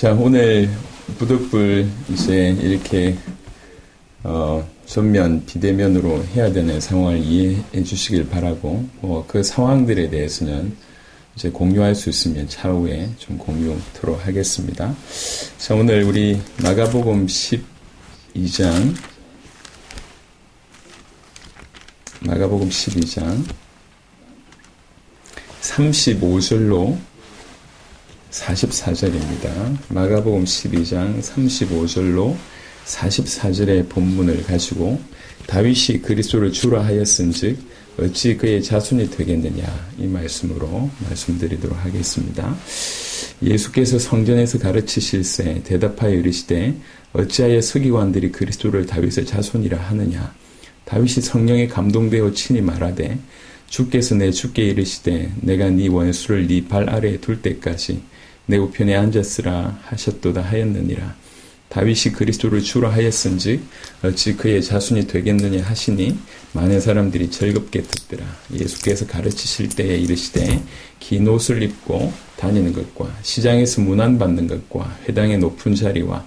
자, 오늘 부득불 이제 이렇게 전면, 비대면으로 해야 되는 상황을 이해해 주시길 바라고, 그 상황들에 대해서는 이제 공유할 수 있으면 차후에 좀 공유토록 하겠습니다. 자, 오늘 우리 마가복음 12장 35절로 44절입니다. 마가복음 12장 35절로 44절의 본문을 가지고 다윗이 그리스도를 주라 하였은즉 어찌 그의 자손이 되겠느냐, 이 말씀으로 말씀드리도록 하겠습니다. 예수께서 성전에서 가르치실세 대답하여 이르시되 어찌하여 서기관들이 그리스도를 다윗의 자손이라 하느냐. 다윗이 성령에 감동되어 친히 말하되 주께서 내 주께 이르시되 내가 네 원수를 네 발 아래에 둘 때까지 내 우편에 앉았으라 하셨도다 하였느니라. 다윗이 그리스도를 주라 하였은즉 어찌 그의 자손이 되겠느냐 하시니 많은 사람들이 즐겁게 듣더라. 예수께서 가르치실 때에 이르시되 긴 옷을 입고 다니는 것과 시장에서 문안받는 것과 회당의 높은 자리와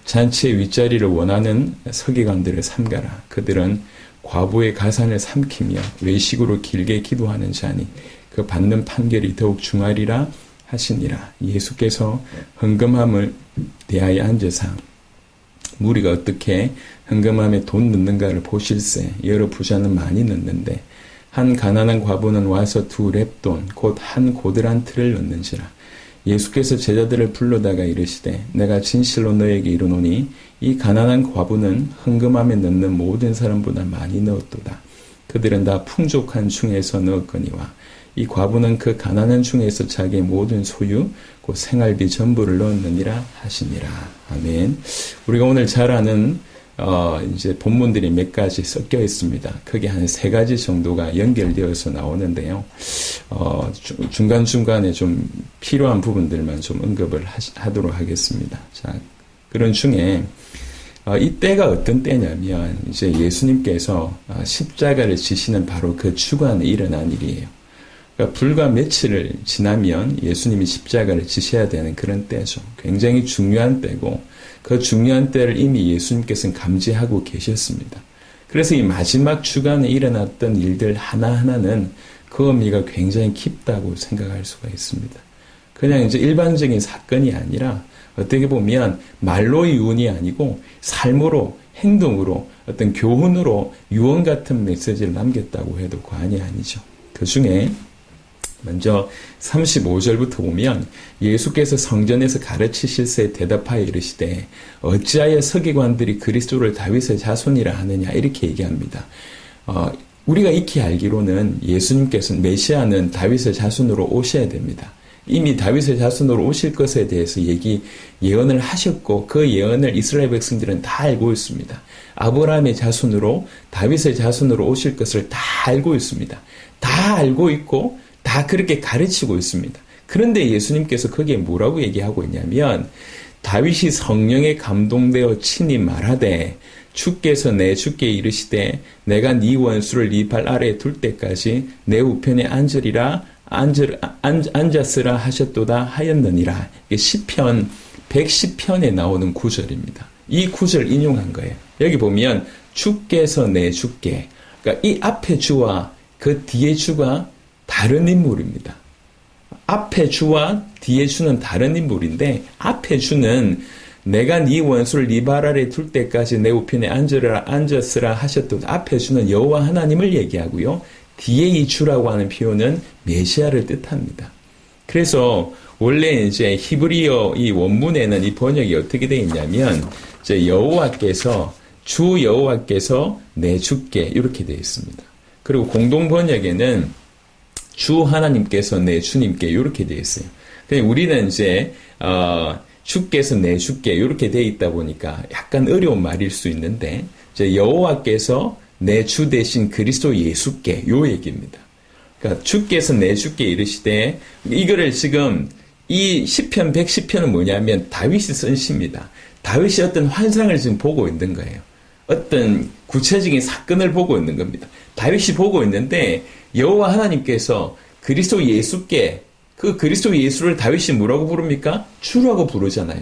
잔치의 윗자리를 원하는 서기관들을 삼가라. 그들은 과부의 가산을 삼키며 외식으로 길게 기도하는 자니 그 받는 판결이 더욱 중하리라 하시니라. 예수께서 헌금함을 대하여 앉으사 무리가 어떻게 헌금함에 돈 넣는가를 보실세. 여러 부자는 많이 넣는데 한 가난한 과부는 와서 2렙돈 곧 한 고드란 틀을 넣는지라. 예수께서 제자들을 불러다가 이르시되 내가 진실로 너에게 이르노니 이 가난한 과부는 헌금함에 넣는 모든 사람보다 많이 넣었도다. 그들은 다 풍족한 중에서 넣었거니와 이 과부는 그 가난한 중에서 자기의 모든 소유 곧 생활비 전부를 넣었느니라 하시니라. 아멘. 우리가 오늘 잘 아는 이제 본문들이 몇 가지 섞여 있습니다. 크게 한 3가지 정도가 연결되어서 나오는데요. 중간중간에 좀 필요한 부분들만 좀 언급을 하도록 하겠습니다. 자, 그런 중에 이 때가 어떤 때냐면 이제 예수님께서 십자가를 지시는 바로 그 주간에 일어난 일이에요. 그러니까 불과 며칠을 지나면 예수님이 십자가를 지셔야 되는 그런 때죠. 굉장히 중요한 때고 그 중요한 때를 이미 예수님께서는 감지하고 계셨습니다. 그래서 이 마지막 주간에 일어났던 일들 하나하나는 그 의미가 굉장히 깊다고 생각할 수가 있습니다. 그냥 이제 일반적인 사건이 아니라 어떻게 보면 말로의 유언이 아니고 삶으로, 행동으로, 어떤 교훈으로 유언 같은 메시지를 남겼다고 해도 과언이 아니죠. 그 중에 먼저 35절부터 보면 예수께서 성전에서 가르치실세 대답하여 이르시되 어찌하여 서기관들이 그리스도를 다윗의 자손이라 하느냐, 이렇게 얘기합니다. 우리가 익히 알기로는 예수님께서는 메시아는 다윗의 자손으로 오셔야 됩니다. 이미 다윗의 자손으로 오실 것에 대해서 예언을 하셨고 그 예언을 이스라엘 백성들은 다 알고 있습니다. 아브라함의 자손으로 다윗의 자손으로 오실 것을 다 알고 있습니다. 다 알고 있고 다 그렇게 가르치고 있습니다. 그런데 예수님께서 거기에 뭐라고 얘기하고 있냐면 다윗이 성령에 감동되어 친히 말하되 주께서 내 주께 이르시되 내가 네 원수를 네 발 아래에 둘 때까지 내 우편에 앉았으라 하셨도다 하였느니라. 이게 시편 110편에 나오는 구절입니다. 이 구절 인용한 거예요. 여기 보면 주께서 내 주께, 그러니까 이 앞에 주와 그 뒤에 주가 다른 인물입니다. 앞에 주와 뒤에 주는 다른 인물인데 앞에 주는 내가 네 원수를 네 발 아래에 둘 때까지 내 우편에 앉았으라 하셨도다. 앞에 주는 여호와 하나님을 얘기하고요. 뒤에 이 주라고 하는 표현은 메시아를 뜻합니다. 그래서 원래 이제 히브리어 이 원문에는 이 번역이 어떻게 되어 있냐면 이제 여호와께서 주 여호와께서 내 주께 이렇게 되어 있습니다. 그리고 공동 번역에는 주 하나님께서 내 주님께 이렇게 되어 있어요. 우리는 이제 주께서 내 주께 이렇게 되어 있다 보니까 약간 어려운 말일 수 있는데 이제 여호와께서 내 주 대신 그리스도 예수께 요 얘기입니다. 그러니까 주께서 내 주께 이르시되 이거를 지금 이 시편 110편은 뭐냐면 다윗이 쓴 시입니다. 다윗이 어떤 환상을 지금 보고 있는 거예요. 어떤 구체적인 사건을 보고 있는 겁니다. 다윗이 보고 있는데 여호와 하나님께서 그리스도 예수께 그 그리스도 예수를 다윗이 뭐라고 부릅니까? 주라고 부르잖아요.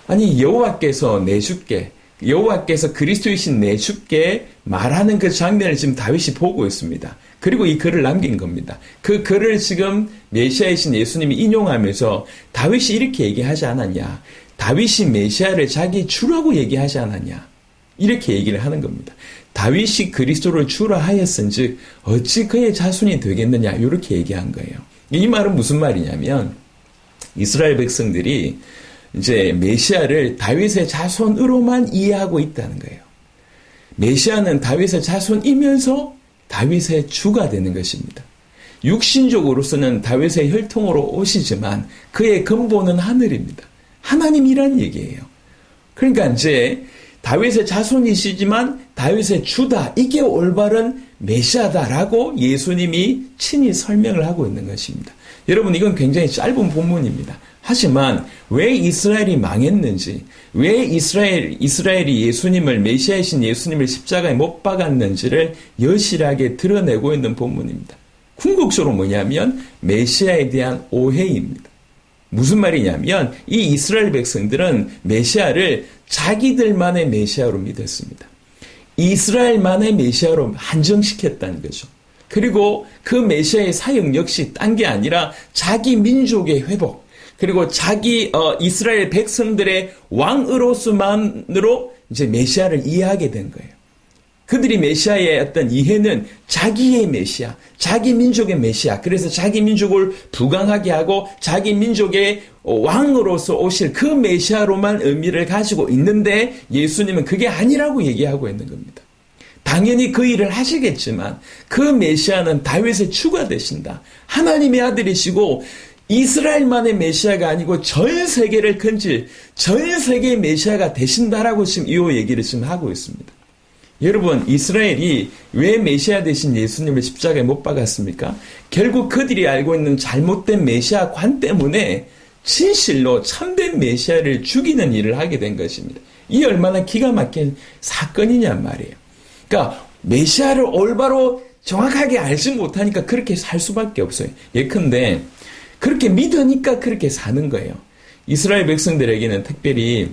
아니 여호와께서 내 주께, 여호와께서 그리스도이신 내 주께 말하는 그 장면을 지금 다윗이 보고 있습니다. 그리고 이 글을 남긴 겁니다. 그 글을 지금 메시아이신 예수님이 인용하면서 다윗이 이렇게 얘기하지 않았냐. 다윗이 메시아를 자기 주라고 얘기하지 않았냐. 이렇게 얘기를 하는 겁니다. 다윗이 그리스도를 주라 하였은즉 어찌 그의 자손이 되겠느냐. 이렇게 얘기한 거예요. 이 말은 무슨 말이냐면 이스라엘 백성들이 이제 메시아를 다윗의 자손으로만 이해하고 있다는 거예요. 메시아는 다윗의 자손이면서 다윗의 주가 되는 것입니다. 육신적으로서는 다윗의 혈통으로 오시지만 그의 근본은 하늘입니다. 하나님이란 얘기예요. 그러니까 이제 다윗의 자손이시지만 다윗의 주다. 이게 올바른 메시아다라고 예수님이 친히 설명을 하고 있는 것입니다. 여러분 이건 굉장히 짧은 본문입니다. 하지만 왜 이스라엘이 망했는지, 왜 이스라엘이 예수님을, 메시아이신 예수님을 십자가에 못 박았는지를 여실하게 드러내고 있는 본문입니다. 궁극적으로 뭐냐면 메시아에 대한 오해입니다. 무슨 말이냐면 이 이스라엘 백성들은 메시아를 자기들만의 메시아로 믿었습니다. 이스라엘만의 메시아로 한정시켰다는 거죠. 그리고 그 메시아의 사역 역시 딴 게 아니라 자기 민족의 회복, 그리고 자기 이스라엘 백성들의 왕으로서만으로 이제 메시아를 이해하게 된 거예요. 그들이 메시아의 어떤 이해는 자기의 메시아, 자기 민족의 메시아, 그래서 자기 민족을 부강하게 하고 자기 민족의 왕으로서 오실 그 메시아로만 의미를 가지고 있는데 예수님은 그게 아니라고 얘기하고 있는 겁니다. 당연히 그 일을 하시겠지만 그 메시아는 다윗의 주가 되신다. 하나님의 아들이시고 이스라엘만의 메시아가 아니고 전 세계를 건질 전 세계의 메시아가 되신다라고 지금 이 얘기를 지금 하고 있습니다. 여러분 이스라엘이 왜 메시아 되신 예수님을 십자가에 못 박았습니까? 결국 그들이 알고 있는 잘못된 메시아관 때문에 진실로 참된 메시아를 죽이는 일을 하게 된 것입니다. 이 얼마나 기가 막힌 사건이냔 말이에요. 그러니까 메시아를 올바로 정확하게 알지 못하니까 그렇게 살 수밖에 없어요. 예컨대 그렇게 믿으니까 그렇게 사는 거예요. 이스라엘 백성들에게는 특별히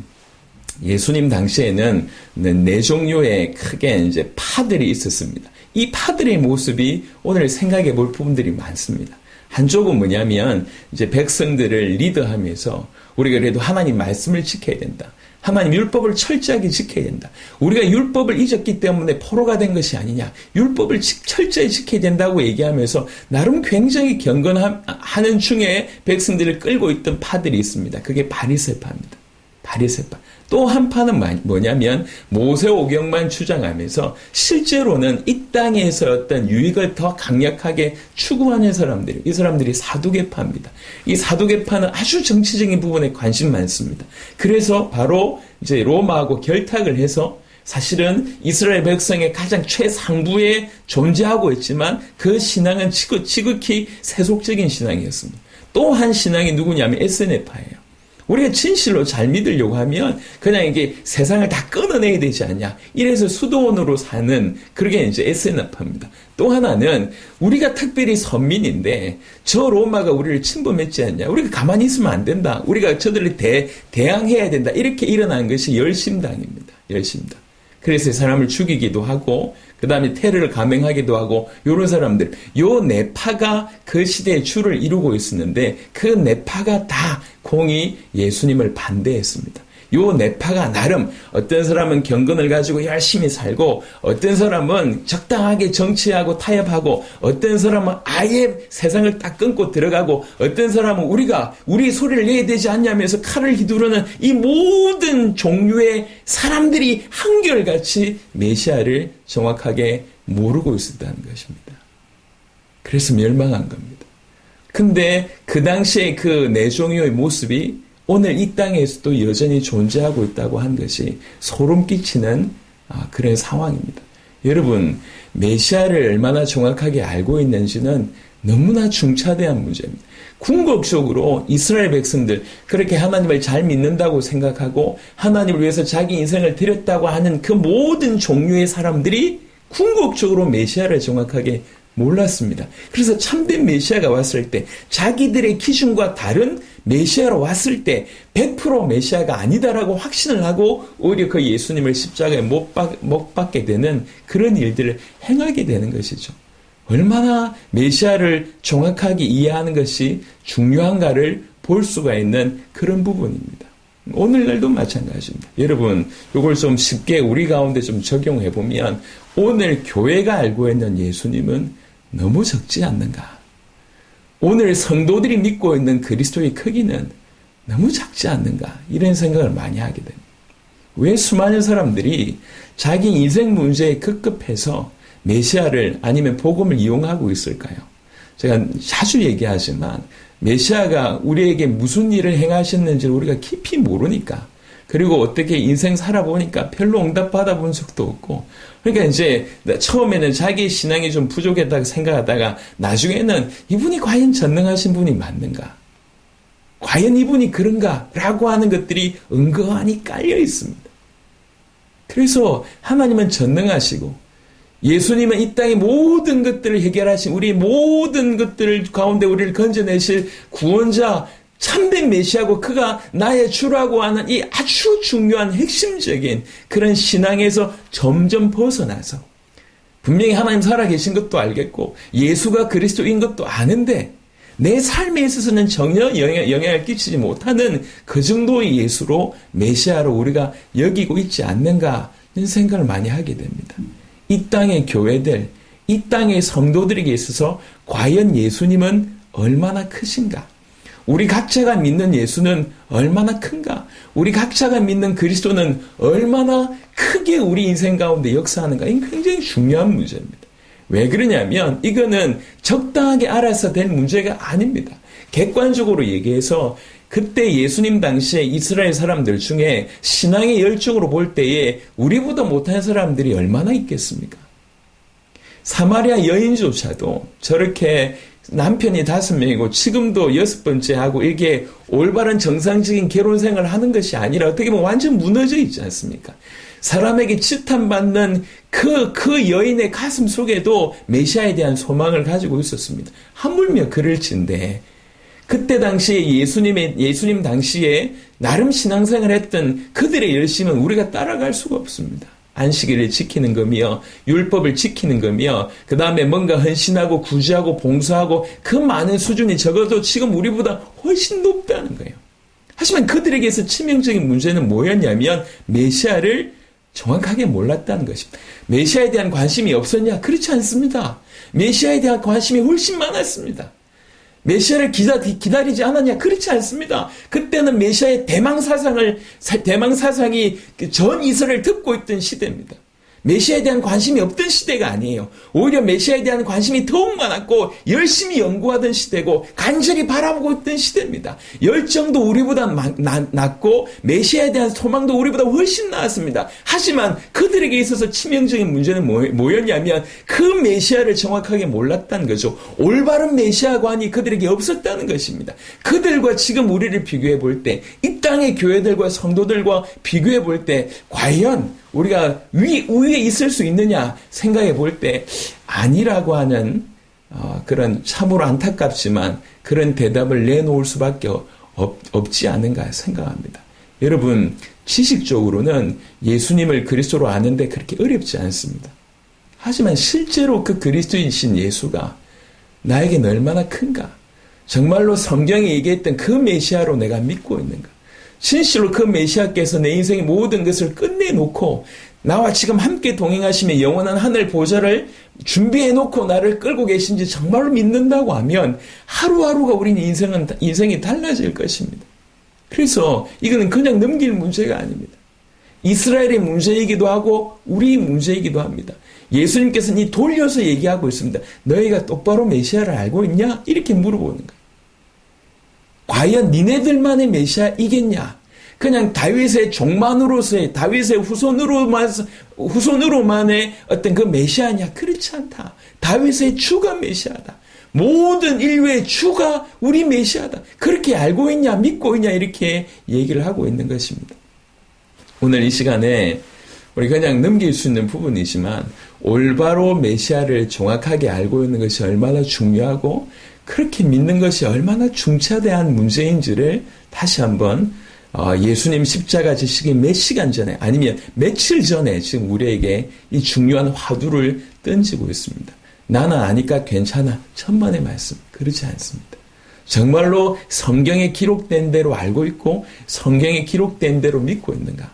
예수님 당시에는 네 종류의 크게 이제 파들이 있었습니다. 이 파들의 모습이 오늘 생각해 볼 부분들이 많습니다. 한쪽은 뭐냐면 이제 백성들을 리더하면서 우리가 그래도 하나님 말씀을 지켜야 된다. 하나님 율법을 철저하게 지켜야 된다. 우리가 율법을 잊었기 때문에 포로가 된 것이 아니냐. 율법을 철저히 지켜야 된다고 얘기하면서 나름 굉장히 경건하는 중에 백성들을 끌고 있던 파들이 있습니다. 그게 바리새파입니다. 바리새파. 또 한 파는 뭐냐면 모세오경만 주장하면서 실제로는 이 땅에서 어떤 유익을 더 강력하게 추구하는 사람들이, 이 사람들이 사두개파입니다. 이 사두개파는 아주 정치적인 부분에 관심 많습니다. 그래서 바로 이제 로마하고 결탁을 해서 사실은 이스라엘 백성의 가장 최상부에 존재하고 있지만 그 신앙은 지극히 세속적인 신앙이었습니다. 또 한 신앙이 누구냐면 에스네파예요. 우리가 진실로 잘 믿으려고 하면 그냥 이게 세상을 다 끊어내야 되지 않냐. 이래서 수도원으로 사는 그게 이제 에스네파입니다. 또 하나는 우리가 특별히 선민인데 저 로마가 우리를 침범했지 않냐. 우리가 가만히 있으면 안 된다. 우리가 저들을 대항해야 된다. 이렇게 일어난 것이 열심당입니다. 열심당. 그래서 사람을 죽이기도 하고 그 다음에 테러를 감행하기도 하고 이런 사람들. 요 네 파가 그 시대의 주를 이루고 있었는데 그 네 파가 다 공히 예수님을 반대했습니다. 요 네 파가 나름 어떤 사람은 경건을 가지고 열심히 살고 어떤 사람은 적당하게 정치하고 타협하고 어떤 사람은 아예 세상을 딱 끊고 들어가고 어떤 사람은 우리 소리를 내야 되지 않냐면서 칼을 휘두르는 이 모든 종류의 사람들이 한결같이 메시아를 정확하게 모르고 있었다는 것입니다. 그래서 멸망한 겁니다. 근데 그 당시에 그 네 종류의 모습이 오늘 이 땅에서도 여전히 존재하고 있다고 한 것이 소름 끼치는 그런 상황입니다. 여러분, 메시아를 얼마나 정확하게 알고 있는지는 너무나 중차대한 문제입니다. 궁극적으로 이스라엘 백성들 그렇게 하나님을 잘 믿는다고 생각하고 하나님을 위해서 자기 인생을 드렸다고 하는 그 모든 종류의 사람들이 궁극적으로 메시아를 정확하게 몰랐습니다. 그래서 참된 메시아가 왔을 때 자기들의 기준과 다른 메시아로 왔을 때 100% 메시아가 아니다라고 확신을 하고 오히려 그 예수님을 십자가에 못 박게 되는 그런 일들을 행하게 되는 것이죠. 얼마나 메시아를 정확하게 이해하는 것이 중요한가를 볼 수가 있는 그런 부분입니다. 오늘날도 마찬가지입니다. 여러분, 이걸 좀 쉽게 우리 가운데 좀 적용해 보면 오늘 교회가 알고 있는 예수님은 너무 적지 않는가? 오늘 성도들이 믿고 있는 그리스도의 크기는 너무 작지 않는가? 이런 생각을 많이 하게 됩니다. 왜 수많은 사람들이 자기 인생 문제에 급급해서 메시아를 아니면 복음을 이용하고 있을까요? 제가 자주 얘기하지만 메시아가 우리에게 무슨 일을 행하셨는지를 우리가 깊이 모르니까, 그리고 어떻게 인생 살아보니까 별로 응답 받아본 적도 없고, 그러니까 이제 처음에는 자기 신앙이 좀 부족했다고 생각하다가 나중에는 이분이 과연 전능하신 분이 맞는가? 과연 이분이 그런가? 라고 하는 것들이 은근히 깔려 있습니다. 그래서 하나님은 전능하시고 예수님은 이 땅의 모든 것들을 해결하신, 우리 모든 것들 가운데 우리를 건져내실 구원자, 참된 메시아고 그가 나의 주라고 하는 이 아주 중요한 핵심적인 그런 신앙에서 점점 벗어나서 분명히 하나님 살아계신 것도 알겠고 예수가 그리스도인 것도 아는데 내 삶에 있어서는 전혀 영향을 끼치지 못하는 그 정도의 예수로 메시아로 우리가 여기고 있지 않는가 하는 생각을 많이 하게 됩니다. 이 땅의 교회들, 이 땅의 성도들에게 있어서 과연 예수님은 얼마나 크신가? 우리 각자가 믿는 예수는 얼마나 큰가? 우리 각자가 믿는 그리스도는 얼마나 크게 우리 인생 가운데 역사하는가? 이건 굉장히 중요한 문제입니다. 왜 그러냐면 이거는 적당하게 알아서 된 문제가 아닙니다. 객관적으로 얘기해서 그때 예수님 당시에 이스라엘 사람들 중에 신앙의 열정으로 볼 때에 우리보다 못한 사람들이 얼마나 있겠습니까? 사마리아 여인조차도 저렇게 남편이 5명이고 지금도 6번째 하고 이게 올바른 정상적인 결혼 생활을 하는 것이 아니라 어떻게 보면 완전 무너져 있지 않습니까? 사람에게 치탄받는 그 여인의 가슴 속에도 메시아에 대한 소망을 가지고 있었습니다. 하물며 그럴진데 그때 당시에 예수님 당시에 나름 신앙생활을 했던 그들의 열심은 우리가 따라갈 수가 없습니다. 안식일을 지키는 거며 율법을 지키는 거며 그 다음에 뭔가 헌신하고 구제하고 봉사하고 그 많은 수준이 적어도 지금 우리보다 훨씬 높다는 거예요. 하지만 그들에게서 치명적인 문제는 뭐였냐면 메시아를 정확하게 몰랐다는 것입니다. 메시아에 대한 관심이 없었냐? 그렇지 않습니다. 메시아에 대한 관심이 훨씬 많았습니다. 메시아를 기다리지 않았냐? 그렇지 않습니다. 그때는 메시아의 대망사상이 전 이스라엘을 덮고 있던 시대입니다. 메시아에 대한 관심이 없던 시대가 아니에요. 오히려 메시아에 대한 관심이 더욱 많았고 열심히 연구하던 시대고 간절히 바라보고 있던 시대입니다. 열정도 우리보다 낮고 메시아에 대한 소망도 우리보다 훨씬 나았습니다. 하지만 그들에게 있어서 치명적인 문제는 뭐였냐면 그 메시아를 정확하게 몰랐다는 거죠. 올바른 메시아관이 그들에게 없었다는 것입니다. 그들과 지금 우리를 비교해 볼 때, 이 땅의 교회들과 성도들과 비교해 볼 때 과연 우리가 위에 있을 수 있느냐 생각해 볼 때 아니라고 하는 그런 참으로 안타깝지만 그런 대답을 내놓을 수밖에 없지 않은가 생각합니다. 여러분, 지식적으로는 예수님을 그리스도로 아는데 그렇게 어렵지 않습니다. 하지만 실제로 그 그리스도이신 예수가 나에게는 얼마나 큰가? 정말로 성경이 얘기했던 그 메시아로 내가 믿고 있는가? 진실로 그 메시아께서 내 인생의 모든 것을 끝내놓고 나와 지금 함께 동행하시며 영원한 하늘 보좌를 준비해놓고 나를 끌고 계신지 정말로 믿는다고 하면 하루하루가 우리는 인생이 달라질 것입니다. 그래서 이거는 그냥 넘길 문제가 아닙니다. 이스라엘의 문제이기도 하고 우리의 문제이기도 합니다. 예수님께서는 이 돌려서 얘기하고 있습니다. 너희가 똑바로 메시아를 알고 있냐? 이렇게 물어보는 거예요. 과연 니네들만의 메시아이겠냐? 그냥 다윗의 종만으로서의 다윗의 후손으로만의 어떤 그 메시아냐? 그렇지 않다. 다윗의 주가 메시아다. 모든 인류의 주가 우리 메시아다. 그렇게 알고 있냐? 믿고 있냐? 이렇게 얘기를 하고 있는 것입니다. 오늘 이 시간에 우리 그냥 넘길 수 있는 부분이지만 올바로 메시아를 정확하게 알고 있는 것이 얼마나 중요하고 그렇게 믿는 것이 얼마나 중차대한 문제인지를 다시 한번 예수님 십자가 지시기 몇 시간 전에 아니면 며칠 전에 지금 우리에게 이 중요한 화두를 던지고 있습니다. 나는 아니까 괜찮아. 천만의 말씀. 그렇지 않습니다. 정말로 성경에 기록된 대로 알고 있고 성경에 기록된 대로 믿고 있는가?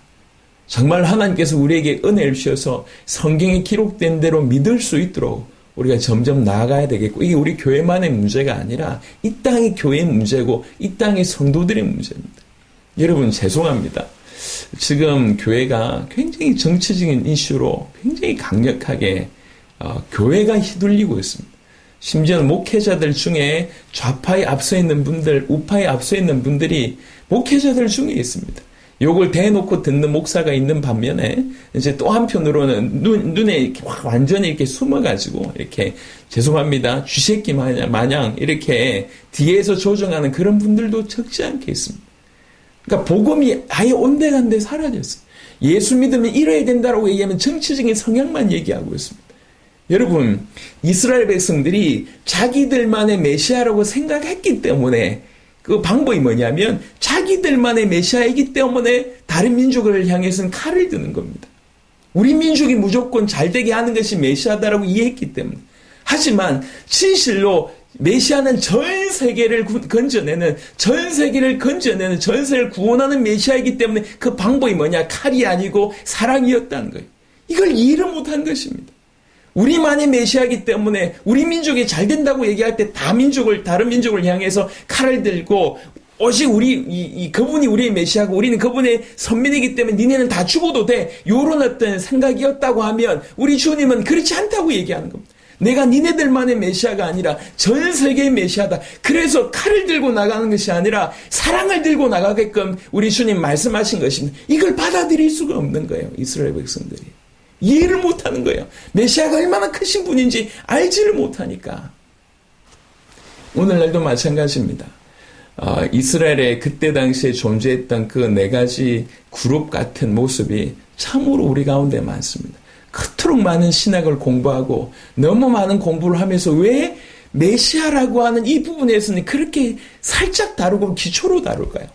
정말 하나님께서 우리에게 은혜를 주셔서 성경에 기록된 대로 믿을 수 있도록 우리가 점점 나아가야 되겠고, 이게 우리 교회만의 문제가 아니라 이 땅의 교회의 문제고 이 땅의 성도들의 문제입니다. 여러분 죄송합니다. 지금 교회가 굉장히 정치적인 이슈로 굉장히 강력하게 교회가 휘둘리고 있습니다. 심지어 목회자들 중에 좌파에 앞서 있는 분들, 우파에 앞서 있는 분들이 목회자들 중에 있습니다. 욕을 대놓고 듣는 목사가 있는 반면에 이제 또 한편으로는 눈에 이렇게 완전히 이렇게 숨어가지고 이렇게 죄송합니다. 쥐새끼 마냥 이렇게 뒤에서 조정하는 그런 분들도 적지 않게 있습니다. 그러니까 복음이 아예 온데간데 사라졌어요. 예수 믿으면 이래야 된다라고 얘기하면 정치적인 성향만 얘기하고 있습니다. 여러분, 이스라엘 백성들이 자기들만의 메시아라고 생각했기 때문에 그 방법이 뭐냐면 자기들만의 메시아이기 때문에 다른 민족을 향해서는 칼을 드는 겁니다. 우리 민족이 무조건 잘되게 하는 것이 메시아다라고 이해했기 때문에. 하지만 진실로 메시아는 전 세계를 건져내는, 전 세계를 구원하는 메시아이기 때문에 그 방법이 뭐냐? 칼이 아니고 사랑이었다는 거예요. 이걸 이해를 못한 것입니다. 우리만의 메시아이기 때문에 우리 민족이 잘 된다고 얘기할 때 다른 민족을 향해서 칼을 들고 오직 그분이 우리의 메시아고 우리는 그분의 선민이기 때문에 니네는 다 죽어도 돼. 요런 어떤 생각이었다고 하면 우리 주님은 그렇지 않다고 얘기하는 겁니다. 내가 니네들만의 메시아가 아니라 전 세계의 메시아다. 그래서 칼을 들고 나가는 것이 아니라 사랑을 들고 나가게끔 우리 주님 말씀하신 것입니다. 이걸 받아들일 수가 없는 거예요. 이스라엘 백성들이. 이해를 못하는 거예요. 메시아가 얼마나 크신 분인지 알지를 못하니까. 오늘날도 마찬가지입니다. 이스라엘에 그때 당시에 존재했던 그 네 가지 그룹 같은 모습이 참으로 우리 가운데 많습니다. 그토록 많은 신학을 공부하고 너무 많은 공부를 하면서 왜 메시아라고 하는 이 부분에서는 그렇게 살짝 다루고 기초로 다룰까요?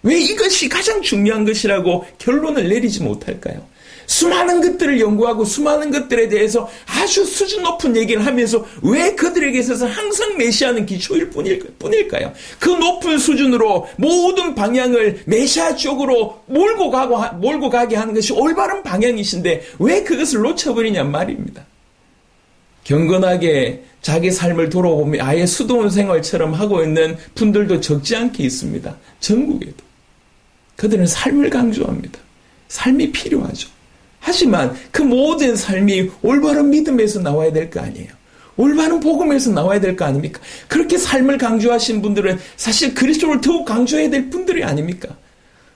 왜 이것이 가장 중요한 것이라고 결론을 내리지 못할까요? 수많은 것들을 연구하고 수많은 것들에 대해서 아주 수준 높은 얘기를 하면서 왜 그들에게 있어서 항상 메시아는 기초일 뿐일까요? 그 높은 수준으로 모든 방향을 메시아 쪽으로 몰고 가게 하는 것이 올바른 방향이신데 왜 그것을 놓쳐버리냐 말입니다. 경건하게 자기 삶을 돌아보며 아예 수도원 생활처럼 하고 있는 분들도 적지 않게 있습니다. 전국에도. 그들은 삶을 강조합니다. 삶이 필요하죠. 하지만 그 모든 삶이 올바른 믿음에서 나와야 될 거 아니에요. 올바른 복음에서 나와야 될 거 아닙니까? 그렇게 삶을 강조하신 분들은 사실 그리스도를 더욱 강조해야 될 분들이 아닙니까?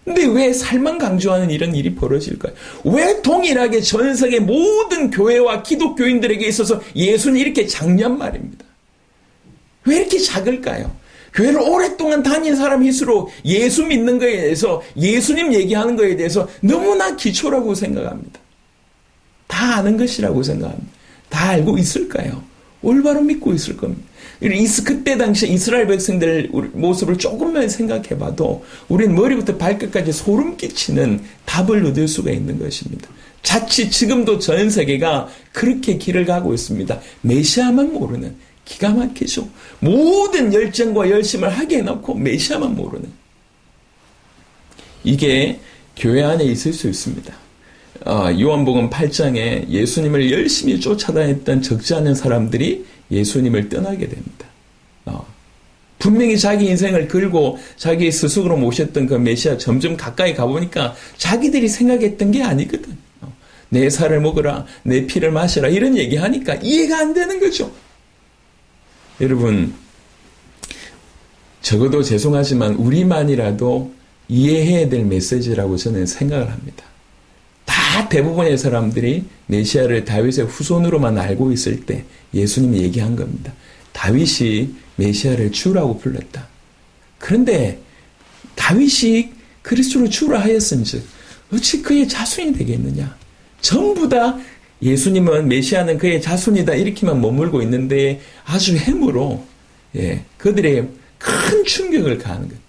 근데 왜 삶만 강조하는 이런 일이 벌어질까요? 왜 동일하게 전 세계 모든 교회와 기독교인들에게 있어서 예수는 이렇게 작냔 말입니다. 왜 이렇게 작을까요? 교회를 오랫동안 다닌 사람일수록 예수 믿는 거에 대해서 예수님 얘기하는 거에 대해서 너무나 기초라고 생각합니다. 다 아는 것이라고 생각합니다. 다 알고 있을까요? 올바로 믿고 있을 겁니다. 그때 당시 이스라엘 백성들 모습을 조금만 생각해봐도 우리는 머리부터 발끝까지 소름 끼치는 답을 얻을 수가 있는 것입니다. 자칫 지금도 전 세계가 그렇게 길을 가고 있습니다. 메시아만 모르는, 기가 막히죠. 모든 열정과 열심을 하게 해놓고 메시아만 모르는. 이게 교회 안에 있을 수 있습니다. 요한복음 8장에 예수님을 열심히 쫓아다녔던 적지 않은 사람들이 예수님을 떠나게 됩니다. 분명히 자기 인생을 걸고 자기 스스로 모셨던 그 메시아 점점 가까이 가보니까 자기들이 생각했던 게 아니거든. 내 살을 먹으라, 내 피를 마시라 이런 얘기하니까 이해가 안 되는 거죠. 여러분, 적어도 죄송하지만 우리만이라도 이해해야 될 메시지라고 저는 생각을 합니다. 다 대부분의 사람들이 메시아를 다윗의 후손으로만 알고 있을 때 예수님이 얘기한 겁니다. 다윗이 메시아를 주라고 불렀다. 그런데 다윗이 그리스도를 주라 하였은즉 어찌 그의 자손이 되겠느냐? 전부 다 예수님은 메시아는 그의 자손이다 이렇게만 머물고 있는데 아주 행으로 그들의 큰 충격을 가하는 거예요.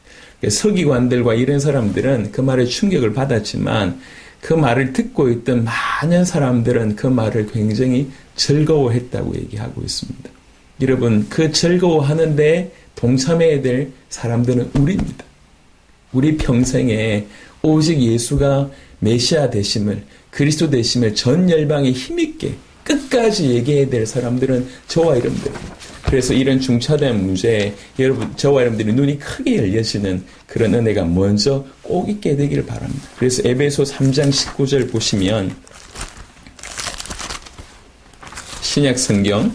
서기관들과 이런 사람들은 그 말에 충격을 받았지만 그 말을 듣고 있던 많은 사람들은 그 말을 굉장히 즐거워했다고 얘기하고 있습니다. 여러분, 그 즐거워하는데 동참해야 될 사람들은 우리입니다. 우리 평생에 오직 예수가 메시아 되심을, 그리스도 되심을 전 열방에 힘있게 끝까지 얘기해야 될 사람들은 저와 여러분들입니다. 그래서 이런 중차대한 문제에 여러분, 저와 여러분들이 눈이 크게 열려지는 그런 은혜가 먼저 꼭 있게 되기를 바랍니다. 그래서 에베소 3장 19절 보시면 신약 성경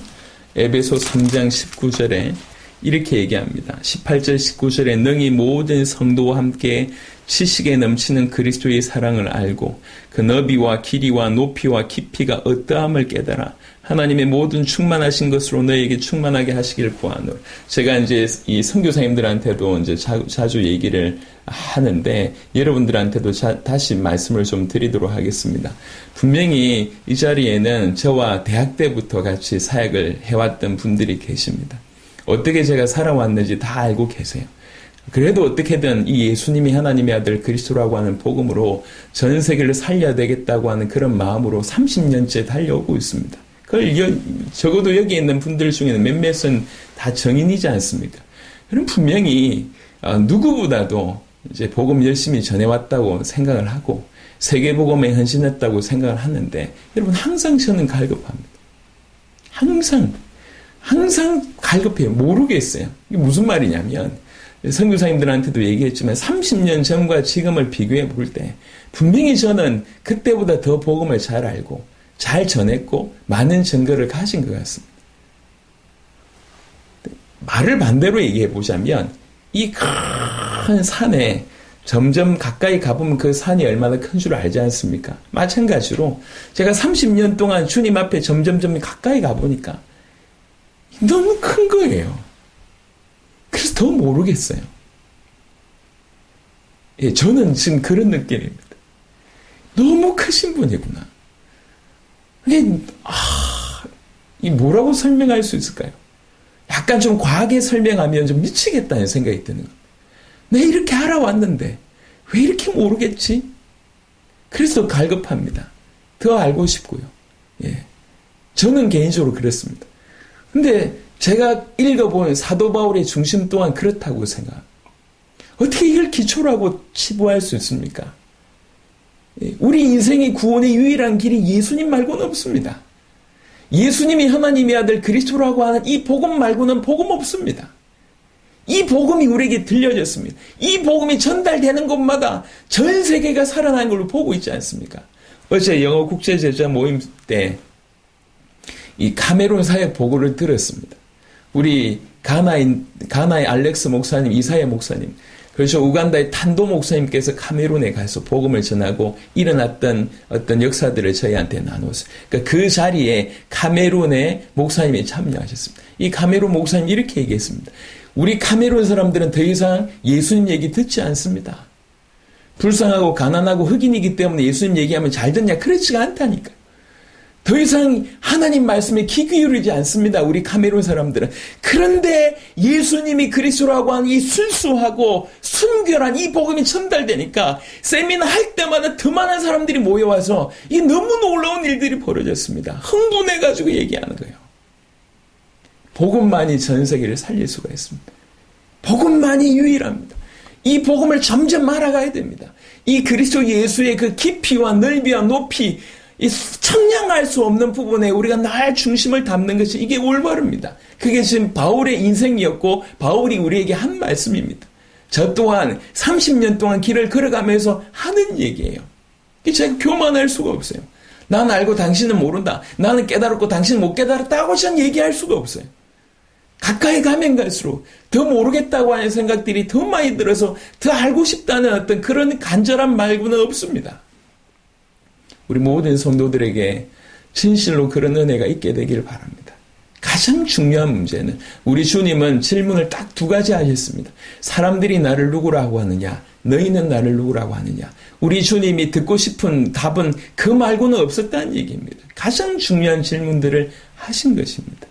에베소 3장 19절에 이렇게 얘기합니다. 18절 19절에 능히 모든 성도와 함께 지식에 넘치는 그리스도의 사랑을 알고 그 너비와 길이와 높이와 깊이가 어떠함을 깨달아 하나님의 모든 충만하신 것으로 너에게 충만하게 하시길 구하노라. 제가 이제 이 선교사님들한테도 이제 자주 얘기를 하는데 여러분들한테도 다시 말씀을 좀 드리도록 하겠습니다. 분명히 이 자리에는 저와 대학 때부터 같이 사역을 해왔던 분들이 계십니다. 어떻게 제가 살아왔는지 다 알고 계세요. 그래도 어떻게든 이 예수님이 하나님의 아들 그리스도라고 하는 복음으로 전 세계를 살려야 되겠다고 하는 그런 마음으로 30년째 달려오고 있습니다. 그걸 적어도 여기 있는 분들 중에는 몇몇은 다 정인이지 않습니까? 그럼 분명히 누구보다도 이제 복음 열심히 전해왔다고 생각을 하고 세계 복음에 헌신했다고 생각을 하는데 여러분 항상 저는 갈급합니다. 항상 갈급해요. 모르겠어요. 이게 무슨 말이냐면 선교사님들한테도 얘기했지만 30년 전과 지금을 비교해 볼 때 분명히 저는 그때보다 더 복음을 잘 알고 잘 전했고 많은 증거를 가진 것 같습니다. 말을 반대로 얘기해 보자면 이 큰 산에 점점 가까이 가보면 그 산이 얼마나 큰 줄 알지 않습니까? 마찬가지로 제가 30년 동안 주님 앞에 점점 가까이 가보니까 너무 큰 거예요. 그래서 더 모르겠어요. 저는 지금 그런 느낌입니다. 너무 크신 분이구나. 이 뭐라고 설명할 수 있을까요? 약간 좀 과하게 설명하면 좀 미치겠다는 생각이 드는 겁니다. 내가 이렇게 알아왔는데 왜 이렇게 모르겠지? 그래서 갈급합니다. 더 알고 싶고요. 저는 개인적으로 그렇습니다. 근데 제가 읽어본 사도 바울의 중심 또한 그렇다고 생각합니다. 어떻게 이걸 기초로 하고 치부할 수 있습니까? 우리 인생의 구원의 유일한 길이 예수님 말고는 없습니다. 예수님이 하나님의 아들 그리스도라고 하는 이 복음 말고는 복음 없습니다. 이 복음이 우리에게 들려졌습니다. 이 복음이 전달되는 곳마다 전 세계가 살아나는 걸로 보고 있지 않습니까? 어제 영어 국제제자 모임 때 이 카메룬 사역 보고를 들었습니다. 우리 가나의 알렉스 목사님, 이사야 목사님, 그렇죠. 우간다의 탄도 목사님께서 카메룬에 가서 복음을 전하고 일어났던 어떤 역사들을 저희한테 나눴어요. 그러니까 그 자리에 카메룬의 목사님이 참여하셨습니다. 이 카메룬 목사님 이렇게 얘기했습니다. 우리 카메룬 사람들은 더 이상 예수님 얘기 듣지 않습니다. 불쌍하고 가난하고 흑인이기 때문에 예수님 얘기하면 잘 듣냐? 그렇지가 않다니까. 더 이상 하나님 말씀에 귀 기울이지 않습니다. 우리 카메룬 사람들은. 그런데 예수님이 그리스도라고 하는 이 순수하고 순결한 이 복음이 전달되니까 세미나 할 때마다 더 많은 사람들이 모여와서 이 너무 놀라운 일들이 벌어졌습니다. 흥분해가지고 얘기하는 거예요. 복음만이 전 세계를 살릴 수가 있습니다. 복음만이 유일합니다. 이 복음을 점점 알아가야 됩니다. 이 그리스도 예수의 그 깊이와 넓이와 높이 이 청량할 수 없는 부분에 우리가 날 중심을 담는 것이 이게 올바릅니다. 그게 지금 바울의 인생이었고 바울이 우리에게 한 말씀입니다. 저 또한 30년 동안 길을 걸어가면서 하는 얘기예요. 제가 교만할 수가 없어요. 나는 알고 당신은 모른다. 나는 깨달았고 당신은 못 깨달았다고 저는 얘기할 수가 없어요. 가까이 가면 갈수록 더 모르겠다고 하는 생각들이 더 많이 들어서 더 알고 싶다는 어떤 그런 간절한 말고는 없습니다. 우리 모든 성도들에게 진실로 그런 은혜가 있게 되길 바랍니다. 가장 중요한 문제는 우리 주님은 질문을 딱 두 가지 하셨습니다. 사람들이 나를 누구라고 하느냐? 너희는 나를 누구라고 하느냐? 우리 주님이 듣고 싶은 답은 그 말고는 없었다는 얘기입니다. 가장 중요한 질문들을 하신 것입니다.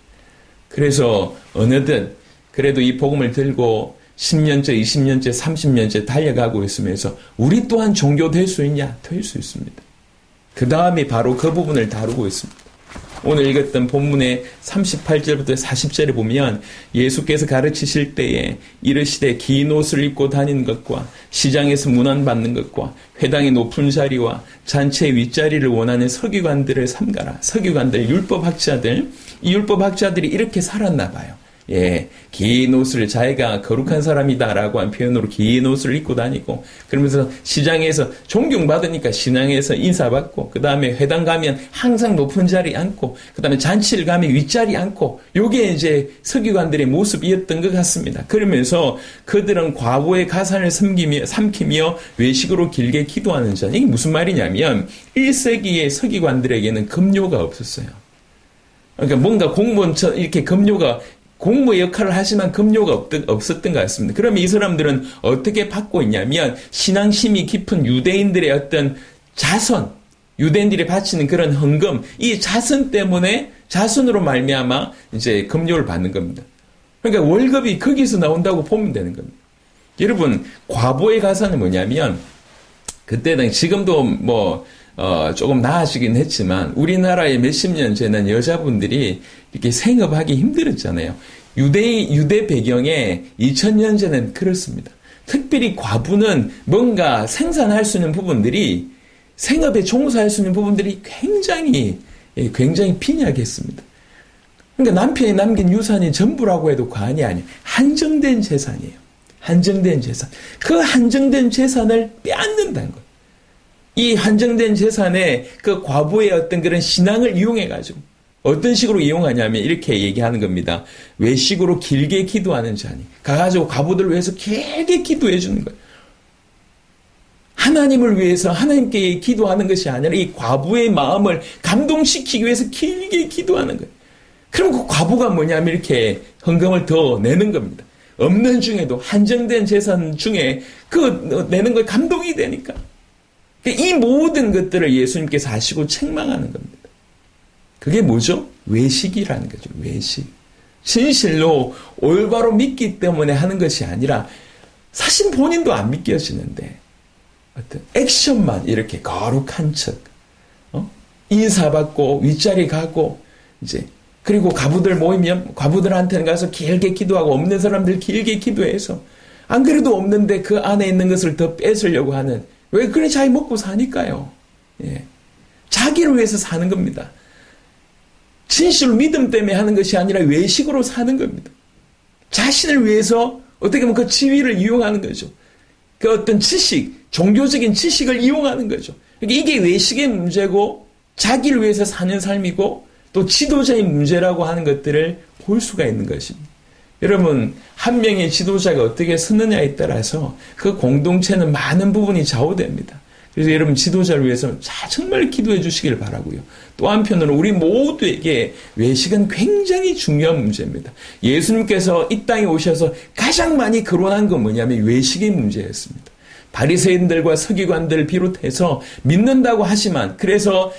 그래서 어느덧 그래도 이 복음을 들고 10년째, 20년째, 30년째 달려가고 있으면서 우리 또한 종교 될 수 있냐? 될 수 있습니다. 그 다음에 바로 그 부분을 다루고 있습니다. 오늘 읽었던 본문의 38절부터 40절에 보면 예수께서 가르치실 때에 이르시되 긴 옷을 입고 다니는 것과 시장에서 문안받는 것과 회당의 높은 자리와 잔치의 윗자리를 원하는 서기관들을 삼가라. 서기관들, 율법학자들, 이 율법학자들이 이렇게 살았나 봐요. 예, 긴 옷을 자기가 거룩한 사람이다라고 한 표현으로 긴 옷을 입고 다니고 그러면서 시장에서 존경받으니까 시장에서 인사받고 그 다음에 회당 가면 항상 높은 자리 앉고 그 다음에 잔치를 가면 윗자리 앉고 요게 이제 서기관들의 모습이었던 것 같습니다. 그러면서 그들은 과부의 가산을 삼키며 외식으로 길게 기도하는 자. 이게 무슨 말이냐면 1세기의 서기관들에게는 급료가 없었어요. 그러니까 뭔가 공무원처럼 이렇게 급료가 공무의 역할을 하지만 급료가 없었던 것 같습니다. 그러면 이 사람들은 어떻게 받고 있냐면 신앙심이 깊은 유대인들의 어떤 자선, 유대인들이 바치는 그런 헌금, 이 자선 때문에 자선으로 말미암아 이제 급료를 받는 겁니다. 그러니까 월급이 거기서 나온다고 보면 되는 겁니다. 여러분, 과부의 가산은 뭐냐면 그때 당시 지금도 조금 나아지긴 했지만 우리나라에 몇십 년 전에는 여자분들이 이렇게 생업하기 힘들었잖아요. 유대 배경에 2000년 전에는 그렇습니다. 특별히 과부는 뭔가 생산할 수 있는 부분들이 생업에 종사할 수 있는 부분들이 굉장히 빈약했습니다. 그러니까 남편이 남긴 유산이 전부라고 해도 과언이 아니에요. 한정된 재산이에요. 한정된 재산. 그 한정된 재산을 빼앗는다는 거예요. 이 한정된 재산에 그 과부의 어떤 그런 신앙을 이용해가지고 어떤 식으로 이용하냐면 이렇게 얘기하는 겁니다. 외식으로 길게 기도하는 자니 가가지고 과부들을 위해서 길게 기도해 주는 거예요. 하나님을 위해서 하나님께 기도하는 것이 아니라 이 과부의 마음을 감동시키기 위해서 길게 기도하는 거예요. 그럼 그 과부가 뭐냐면 이렇게 헌금을 더 내는 겁니다. 없는 중에도 한정된 재산 중에 그 내는 거에 감동이 되니까. 이 모든 것들을 예수님께서 아시고 책망하는 겁니다. 그게 뭐죠? 외식이라는 거죠. 외식. 진실로 올바로 믿기 때문에 하는 것이 아니라 사실 본인도 안 믿겨지는데 어떤 액션만 이렇게 거룩한 척, 인사받고 윗자리 가고 이제 그리고 과부들 모이면 과부들한테는 가서 길게 기도하고 없는 사람들 길게 기도해서 안 그래도 없는데 그 안에 있는 것을 더 뺏으려고 하는 왜 그래 자기 먹고 사니까요. 예. 자기를 위해서 사는 겁니다. 진실로 믿음 때문에 하는 것이 아니라 외식으로 사는 겁니다. 자신을 위해서 어떻게 보면 그 지위를 이용하는 거죠. 그 어떤 지식, 종교적인 지식을 이용하는 거죠. 그러니까 이게 외식의 문제고 자기를 위해서 사는 삶이고 또 지도자의 문제라고 하는 것들을 볼 수가 있는 것입니다. 여러분, 한 명의 지도자가 어떻게 서느냐에 따라서 그 공동체는 많은 부분이 좌우됩니다. 그래서 여러분 지도자를 위해서 정말 기도해 주시길 바라고요. 또 한편으로는 우리 모두에게 외식은 굉장히 중요한 문제입니다. 예수님께서 이 땅에 오셔서 가장 많이 거론한 건 뭐냐면 외식의 문제였습니다. 바리새인들과 서기관들을 비롯해서 믿는다고 하지만 그래서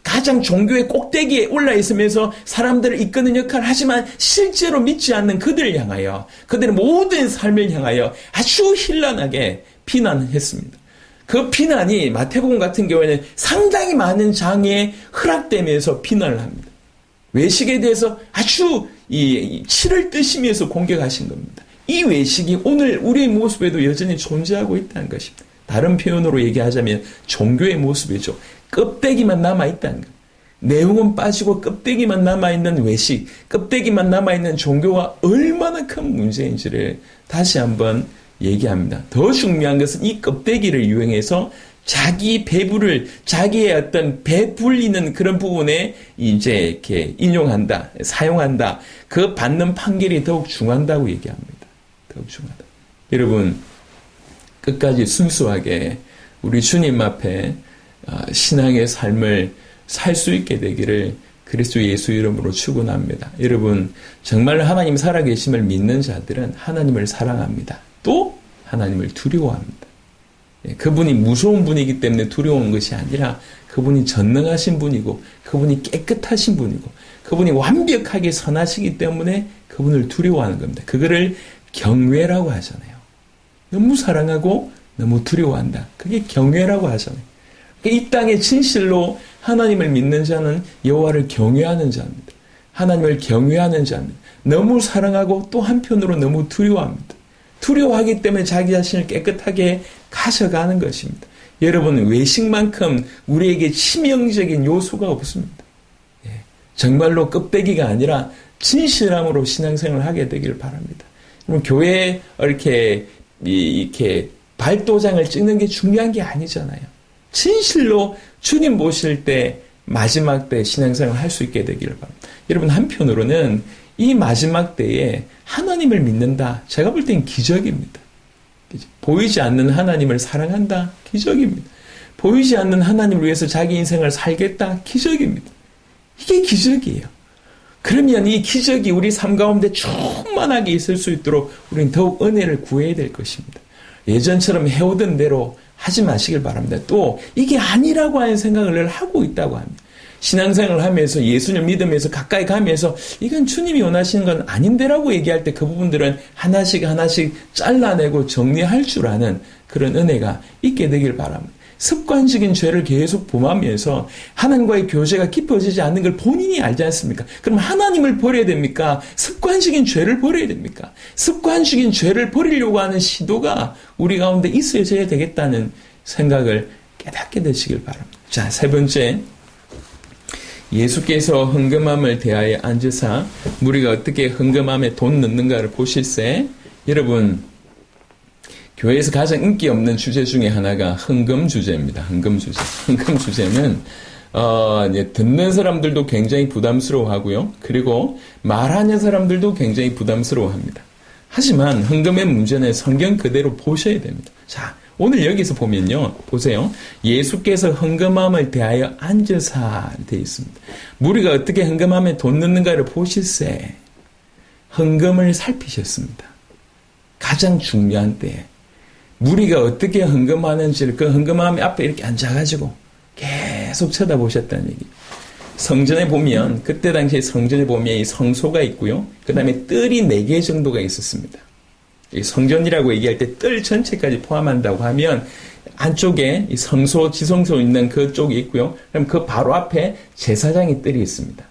가장 종교의 꼭대기에 올라 있으면서 사람들을 이끄는 역할을 하지만 실제로 믿지 않는 그들을 향하여 그들의 모든 삶을 향하여 아주 현란하게 비난했습니다. 그 비난이 마태복음 같은 경우에는 상당히 많은 장애에 허락되면서 비난을 합니다. 외식에 대해서 아주 치를 뜨시면서 공격하신 겁니다. 이 외식이 오늘 우리의 모습에도 여전히 존재하고 있다는 것입니다. 다른 표현으로 얘기하자면 종교의 모습이죠. 껍데기만 남아있다는 것. 내용은 빠지고 껍데기만 남아있는 외식, 껍데기만 남아있는 종교가 얼마나 큰 문제인지를 다시 한번 얘기합니다. 더 중요한 것은 이 껍데기를 이용해서 자기 배부를, 자기의 어떤 배 불리는 그런 부분에 이제 이렇게 인용한다, 사용한다. 그 받는 판결이 더욱 중요하다고 얘기합니다. 더욱 중요하다. 여러분, 끝까지 순수하게 우리 주님 앞에 신앙의 삶을 살 수 있게 되기를 그리스도 예수 이름으로 축원합니다. 여러분, 정말 하나님 살아계심을 믿는 자들은 하나님을 사랑합니다. 또 하나님을 두려워합니다. 그분이 무서운 분이기 때문에 두려운 것이 아니라 그분이 전능하신 분이고 그분이 깨끗하신 분이고 그분이 완벽하게 선하시기 때문에 그분을 두려워하는 겁니다. 그거를 경외라고 하잖아요. 너무 사랑하고 너무 두려워한다. 그게 경외라고 하잖아요. 이 땅에 진실로 하나님을 믿는 자는 여호와를 경외하는 자입니다. 하나님을 경외하는 자입니다. 너무 사랑하고 또 한편으로 너무 두려워합니다. 두려워하기 때문에 자기 자신을 깨끗하게 가져가는 것입니다. 여러분, 외식만큼 우리에게 치명적인 요소가 없습니다. 정말로 껍데기가 아니라 진실함으로 신앙생활을 하게 되기를 바랍니다. 교회에 이렇게 발도장을 찍는 게 중요한 게 아니잖아요. 진실로 주님 보실 때 마지막 때 신앙생활을 할 수 있게 되기를 바랍니다. 여러분, 한편으로는 이 마지막 때에 하나님을 믿는다. 제가 볼 땐 기적입니다. 보이지 않는 하나님을 사랑한다. 기적입니다. 보이지 않는 하나님을 위해서 자기 인생을 살겠다. 기적입니다. 이게 기적이에요. 그러면 이 기적이 우리 삶 가운데 충만하게 있을 수 있도록 우리는 더욱 은혜를 구해야 될 것입니다. 예전처럼 해오던 대로 하지 마시길 바랍니다. 또 이게 아니라고 하는 생각을 늘 하고 있다고 합니다. 신앙생활을 하면서 예수님을 믿으면서 가까이 가면서 이건 주님이 원하시는 건 아닌데라고 얘기할 때 그 부분들은 하나씩 잘라내고 정리할 줄 아는 그런 은혜가 있게 되길 바랍니다. 습관적인 죄를 계속 범하면서 하나님과의 교제가 깊어지지 않는 걸 본인이 알지 않습니까? 그럼 하나님을 버려야 됩니까? 습관적인 죄를 버려야 됩니까? 습관적인 죄를 버리려고 하는 시도가 우리 가운데 있어야 되겠다는 생각을 깨닫게 되시길 바랍니다. 자, 세 번째, 예수께서 헌금함을 대하여 앉으사 우리가 어떻게 헌금함에 돈 넣는가를 보실세. 여러분, 교회에서 가장 인기 없는 주제 중에 하나가 헌금 주제입니다. 헌금 주제. 헌금 주제는 듣는 사람들도 굉장히 부담스러워하고요. 그리고 말하는 사람들도 굉장히 부담스러워합니다. 하지만 헌금의 문제는 성경 그대로 보셔야 됩니다. 자, 오늘 여기서 보면요. 보세요. 예수께서 헌금함을 대하여 앉으사 되어 있습니다. 우리가 어떻게 헌금함에 돈 넣는가를 보실세. 헌금을 살피셨습니다. 가장 중요한 때에. 우리가 어떻게 헌금하는지를 그 헌금함 앞에 이렇게 앉아가지고 계속 쳐다보셨다는 얘기. 성전에 보면, 그때 당시에 성전에 보면 이 성소가 있고요. 그 다음에 뜰이 4개 정도가 있었습니다. 이 성전이라고 얘기할 때 뜰 전체까지 포함한다고 하면 안쪽에 이 성소, 지성소 있는 그쪽이 있고요. 그럼 그 바로 앞에 제사장의 뜰이 있습니다.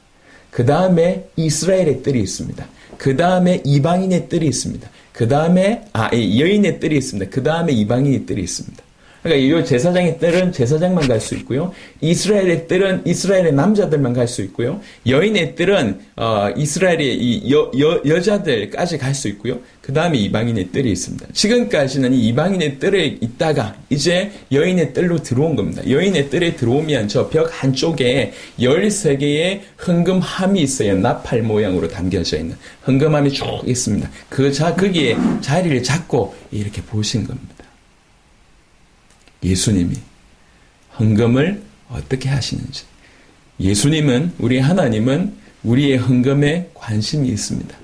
그 다음에 이스라엘의 뜰이 있습니다. 그 다음에 이방인의 뜰이 있습니다. 그 다음에 여인의 뜰이 있습니다. 그 다음에 이방인의 뜰이 있습니다. 그러니까 이 제사장의 뜰은 제사장만 갈 수 있고요. 이스라엘의 뜰은 이스라엘의 남자들만 갈 수 있고요. 여인의 뜰은 이스라엘의 여자들까지 갈 수 있고요. 그 다음에 이방인의 뜰이 있습니다. 지금까지는 이 이방인의 뜰에 있다가 이제 여인의 뜰로 들어온 겁니다. 여인의 뜰에 들어오면 저 벽 한쪽에 13개의 헌금함이 있어요. 나팔 모양으로 담겨져 있는 헌금함이 쭉 있습니다. 거기에 자리를 잡고 이렇게 보신 겁니다. 예수님이 헌금을 어떻게 하시는지. 예수님은, 우리 하나님은 우리의 헌금에 관심이 있습니다.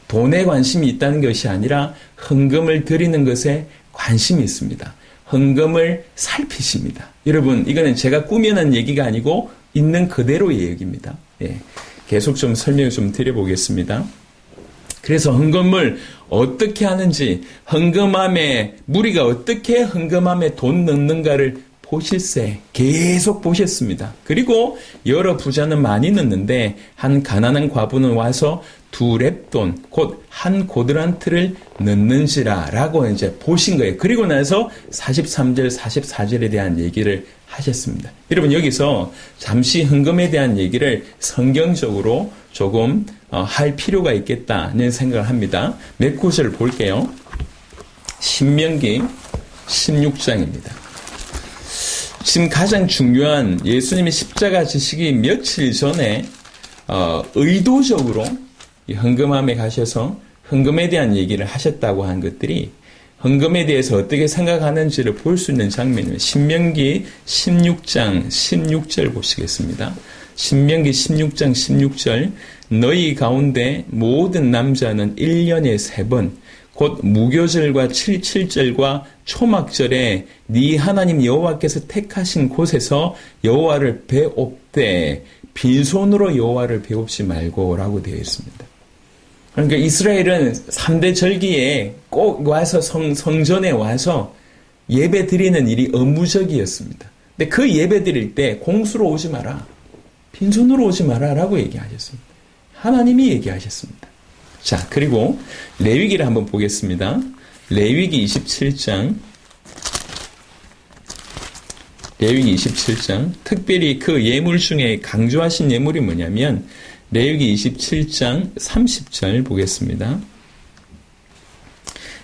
돈에 관심이 있다는 것이 아니라 헌금을 드리는 것에 관심이 있습니다. 헌금을 살피십니다. 여러분, 이거는 제가 꾸며낸 얘기가 아니고 있는 그대로의 얘기입니다. 계속 좀 설명을 좀 드려보겠습니다. 그래서 헌금을 어떻게 하는지, 헌금함에, 우리가 어떻게 헌금함에 돈 넣는가를 보실세. 계속 보셨습니다. 그리고 여러 부자는 많이 넣는데 한 가난한 과부는 와서 2렙돈, 곧 한 고드란트를 넣는지라 라고 이제 보신 거예요. 그리고 나서 43절, 44절에 대한 얘기를 하셨습니다. 여러분, 여기서 잠시 헌금에 대한 얘기를 성경적으로 조금 할 필요가 있겠다는 생각을 합니다. 몇 구절을 볼게요. 신명기 16장입니다. 지금 가장 중요한 예수님이 십자가 지시기 며칠 전에 의도적으로 이 헌금함에 가셔서 헌금에 대한 얘기를 하셨다고 한 것들이 헌금에 대해서 어떻게 생각하는지를 볼 수 있는 장면입니다. 신명기 16장 16절 보시겠습니다. 신명기 16장 16절 너희 가운데 모든 남자는 1년에 3번 곧 무교절과 7절과 초막절에 네 하나님 여호와께서 택하신 곳에서 여호와를 배웁되 빈손으로 여호와를 배웁지 말고라고 되어 있습니다. 그러니까 이스라엘은 3대 절기에 꼭 와서 성전에 와서 예배 드리는 일이 의무적이었습니다. 근데 그 예배 드릴 때 공수로 오지 마라. 빈손으로 오지 마라 라고 얘기하셨습니다. 하나님이 얘기하셨습니다. 자, 그리고 레위기를 한번 보겠습니다. 레위기 27장. 레위기 27장. 특별히 그 예물 중에 강조하신 예물이 뭐냐면 레위기 27장 30절 보겠습니다.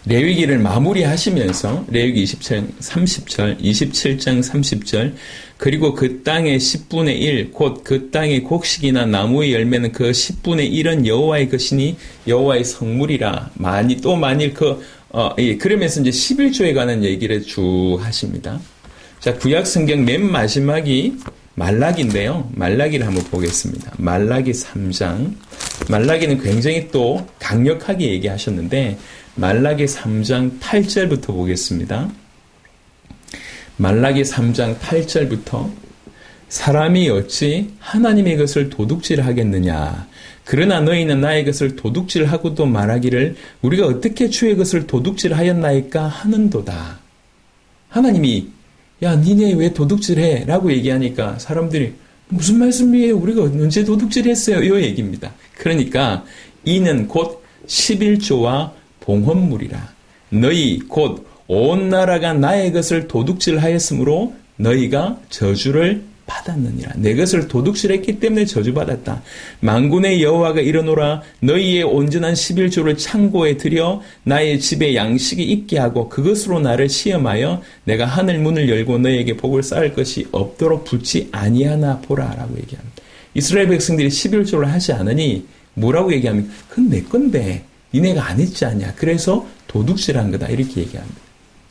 레위기를 마무리하시면서 레위기 27장 30절, 27장 30절 그리고 그 땅의 10분의 1, 곧 그 땅의 곡식이나 나무의 열매는 그 10분의 1은 여호와의 것이니 여호와의 성물이라. 만일 그러면서 이제 11조에 관한 얘기를 쭉 하십니다. 자, 구약 성경 맨 마지막이 말라기인데요. 말라기를 한번 보겠습니다. 말라기 3장. 말라기는 굉장히 또 강력하게 얘기하셨는데 말라기 3장 8절부터 보겠습니다. 말라기 3장 8절부터 사람이 어찌 하나님의 것을 도둑질하겠느냐. 그러나 너희는 나의 것을 도둑질하고도 말하기를 우리가 어떻게 주의 것을 도둑질하였나이까 하는도다. 하나님이 야 니네 왜 도둑질해? 라고 얘기하니까 사람들이 무슨 말씀이에요? 우리가 언제 도둑질했어요? 이 얘기입니다. 그러니까 이는 곧 11조와 봉헌물이라. 너희 곧 온 나라가 나의 것을 도둑질하였으므로 너희가 저주를 받았느니라. 내 것을 도둑질했기 때문에 저주받았다. 만군의 여호와가 이르노라. 너희의 온전한 11조를 창고에 들여 나의 집에 양식이 있게 하고 그것으로 나를 시험하여 내가 하늘 문을 열고 너희에게 복을 쌓을 것이 없도록 붙지 아니하나 보라 라고 얘기합니다. 이스라엘 백성들이 11조를 하지 않으니 뭐라고 얘기하면 그건 내 건데 니네가 안 했지 않냐. 그래서 도둑질한 거다 이렇게 얘기합니다.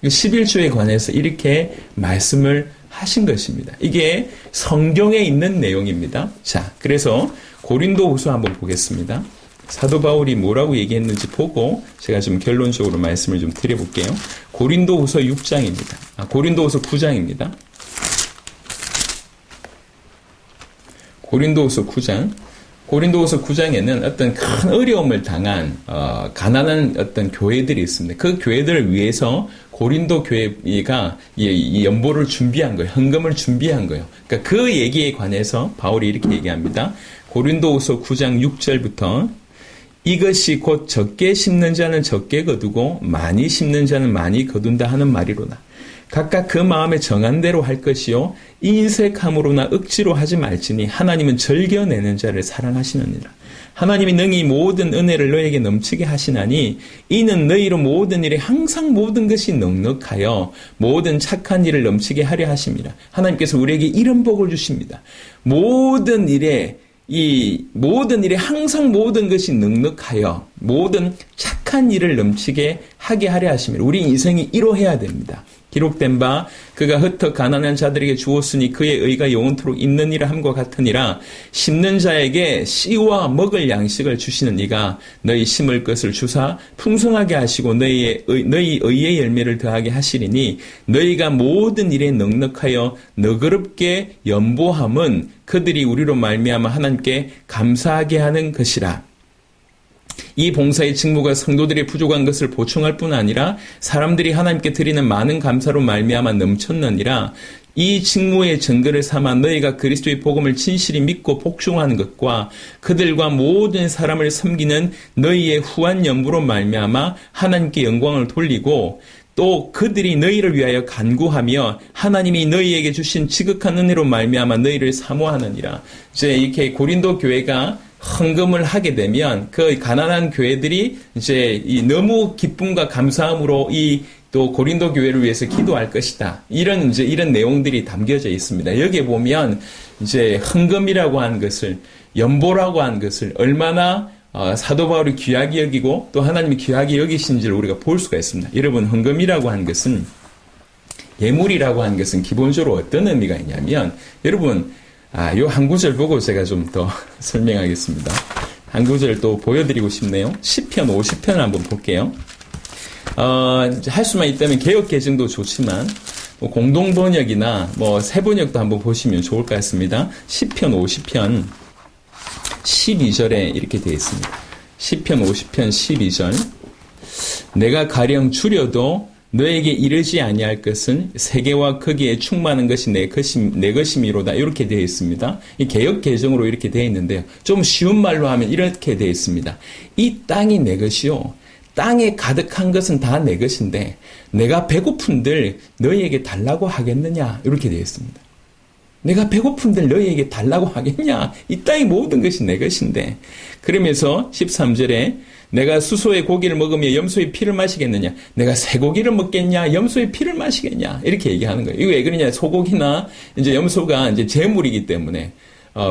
11조에 관해서 이렇게 말씀을 하신 것입니다. 이게 성경에 있는 내용입니다. 자, 그래서 고린도후서 한번 보겠습니다. 사도 바울이 뭐라고 얘기했는지 보고 제가 좀 결론적으로 말씀을 좀 드려볼게요. 고린도후서 6장입니다. 고린도후서 9장입니다. 고린도후서 9장. 고린도후서 9장에는 어떤 큰 어려움을 당한 가난한 어떤 교회들이 있습니다. 그 교회들을 위해서 고린도 교회가 이 연보를 준비한 거예요. 헌금을 준비한 거예요. 그러니까 그 얘기에 관해서 바울이 이렇게 얘기합니다. 고린도후서 9장 6절부터 이것이 곧 적게 심는 자는 적게 거두고 많이 심는 자는 많이 거둔다 하는 말이로다. 각각 그 마음에 정한 대로 할 것이요 인색함으로나 억지로 하지 말지니 하나님은 즐겨내는 자를 사랑하시느니라. 하나님이 능히 모든 은혜를 너에게 넘치게 하시나니 이는 너희로 모든 일에 항상 모든 것이 넉넉하여 모든 착한 일을 넘치게 하려 하십니다. 하나님께서 우리에게 이런 복을 주십니다. 모든 일에 항상 모든 것이 넉넉하여 모든 착한 일을 넘치게 하게 하려 하십니다. 우리 인생이 이러해야 됩니다. 기록된 바 그가 흩어 가난한 자들에게 주었으니 그의 의가 영원토록 있느니라 함과 같으니라. 심는 자에게 씨와 먹을 양식을 주시는 이가 너희 심을 것을 주사 풍성하게 하시고 너희 의의 열매를 더하게 하시리니 너희가 모든 일에 넉넉하여 너그럽게 연보함은 그들이 우리로 말미암아 하나님께 감사하게 하는 것이라. 이 봉사의 직무가 성도들의 부족한 것을 보충할 뿐 아니라 사람들이 하나님께 드리는 많은 감사로 말미암아 넘쳤느니라. 이 직무의 증거를 삼아 너희가 그리스도의 복음을 진실히 믿고 복종하는 것과 그들과 모든 사람을 섬기는 너희의 후한 연부로 말미암아 하나님께 영광을 돌리고 또 그들이 너희를 위하여 간구하며 하나님이 너희에게 주신 지극한 은혜로 말미암아 너희를 사모하느니라. 이제 이렇게 고린도 교회가 헌금을 하게 되면 그 가난한 교회들이 이제 너무 기쁨과 감사함으로 또 고린도 교회를 위해서 기도할 것이다. 이런 내용들이 담겨져 있습니다. 여기에 보면 이제 헌금이라고 하는 것을 연보라고 하는 것을 얼마나 사도 바울이 귀하게 여기고 또 하나님이 귀하게 여기신지를 우리가 볼 수가 있습니다. 여러분, 헌금이라고 하는 것은 예물이라고 하는 것은 기본적으로 어떤 의미가 있냐면 여러분 요 한 구절 보고 제가 좀 더 설명하겠습니다. 한 구절 또 보여드리고 싶네요. 시편 50편을 한번 볼게요. 할 수만 있다면 개역 개정도 좋지만, 공동 번역이나 새 번역도 한번 보시면 좋을 것 같습니다. 시편 50편 12절에 이렇게 되어 있습니다. 시편 50편 12절. 내가 가령 줄여도 너에게 이르지 아니할 것은 세계와 거기에 충만한 것이 내 것임이로다. 이렇게 되어 있습니다. 이 개역 개정으로 이렇게 되어 있는데요. 좀 쉬운 말로 하면 이렇게 되어 있습니다. 이 땅이 내 것이요. 땅에 가득한 것은 다 내 것인데 내가 배고픈들 너희에게 달라고 하겠느냐. 이렇게 되어 있습니다. 내가 배고픈들 너희에게 달라고 하겠냐. 이 땅의 모든 것이 내 것인데. 그러면서 13절에 내가 수소의 고기를 먹으며 염소의 피를 마시겠느냐? 내가 쇠고기를 먹겠냐? 염소의 피를 마시겠냐? 이렇게 얘기하는 거예요. 이거 왜 그러냐? 소고기나 이제 염소가 이제 제물이기 때문에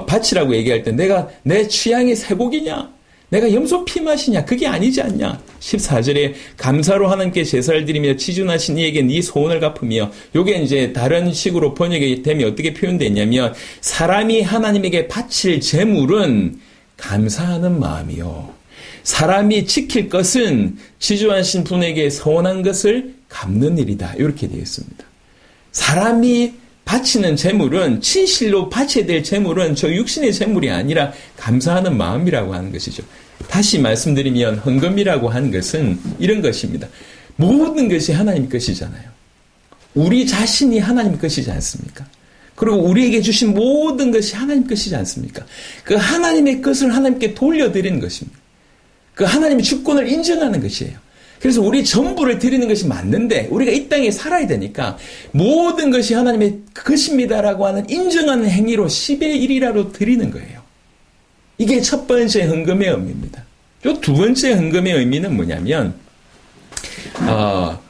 바치라고 얘기할 때 내가 내 취향이 쇠고기냐? 내가 염소 피 마시냐? 그게 아니지 않냐? 14절에 감사로 하나님께 제사를 드리며 치준하신 이에게 네 소원을 갚으며, 요게 이제 다른 식으로 번역이 되면 어떻게 표현됐냐면 사람이 하나님에게 바칠 제물은 감사하는 마음이요. 사람이 지킬 것은 지주하신 분에게 서원한 것을 갚는 일이다. 이렇게 되어 있습니다. 사람이 바치는 제물은, 진실로 바쳐야 될 제물은 저 육신의 제물이 아니라 감사하는 마음이라고 하는 것이죠. 다시 말씀드리면 헌금이라고 하는 것은 이런 것입니다. 모든 것이 하나님 것이잖아요. 우리 자신이 하나님 것이지 않습니까? 그리고 우리에게 주신 모든 것이 하나님 것이지 않습니까? 그 하나님의 것을 하나님께 돌려드리는 것입니다. 그 하나님의 주권을 인정하는 것이에요. 그래서 우리 전부를 드리는 것이 맞는데 우리가 이 땅에 살아야 되니까 모든 것이 하나님의 것입니다라고 하는 인정하는 행위로 10의 1이라도 드리는 거예요. 이게 첫 번째 헌금의 의미입니다. 또 두 번째 헌금의 의미는 뭐냐면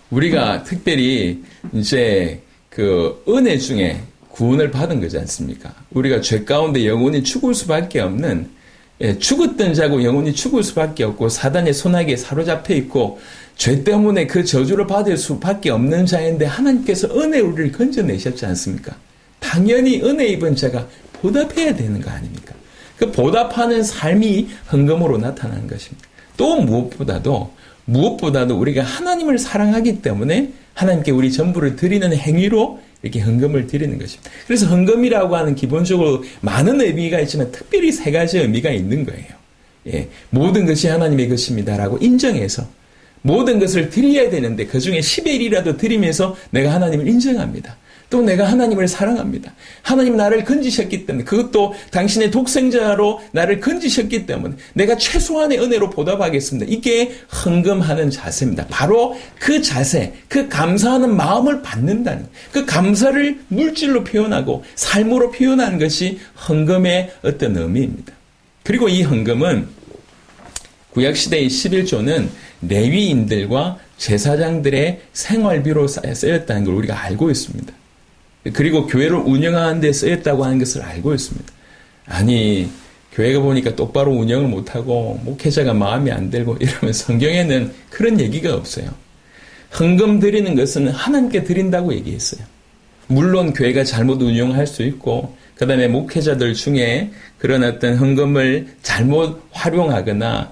우리가 특별히 이제 그 은혜 중에 구원을 받은 거지 않습니까? 우리가 죄 가운데 영원히 죽을 수밖에 없는, 죽었던 자고 영원히 죽을 수밖에 없고 사단의 손아귀에 사로잡혀 있고 죄 때문에 그 저주를 받을 수밖에 없는 자인데 하나님께서 은혜 우리를 건져내셨지 않습니까? 당연히 은혜 입은 자가 보답해야 되는 거 아닙니까? 그 보답하는 삶이 헌금으로 나타나는 것입니다. 또 무엇보다도 우리가 하나님을 사랑하기 때문에 하나님께 우리 전부를 드리는 행위로 이렇게 헌금을 드리는 것입니다. 그래서 헌금이라고 하는 기본적으로 많은 의미가 있지만 특별히 세 가지 의미가 있는 거예요. 모든 것이 하나님의 것입니다라고 인정해서 모든 것을 드려야 되는데 그중에 10의 1이라도 드리면서 내가 하나님을 인정합니다. 또 내가 하나님을 사랑합니다. 하나님 나를 건지셨기 때문에, 그것도 당신의 독생자로 나를 건지셨기 때문에 내가 최소한의 은혜로 보답하겠습니다. 이게 헌금하는 자세입니다. 바로 그 자세, 그 감사하는 마음을 받는다는, 그 감사를 물질로 표현하고 삶으로 표현하는 것이 헌금의 어떤 의미입니다. 그리고 이 헌금은 구약시대의 11조는 레위인들과 제사장들의 생활비로 쓰였다는 걸 우리가 알고 있습니다. 그리고 교회를 운영하는 데 쓰였다고 하는 것을 알고 있습니다. 아니, 교회가 보니까 똑바로 운영을 못하고 목회자가 마음에 안 들고 이러면 성경에는 그런 얘기가 없어요. 헌금 드리는 것은 하나님께 드린다고 얘기했어요. 물론 교회가 잘못 운영할 수 있고 그 다음에 목회자들 중에 그런 어떤 헌금을 잘못 활용하거나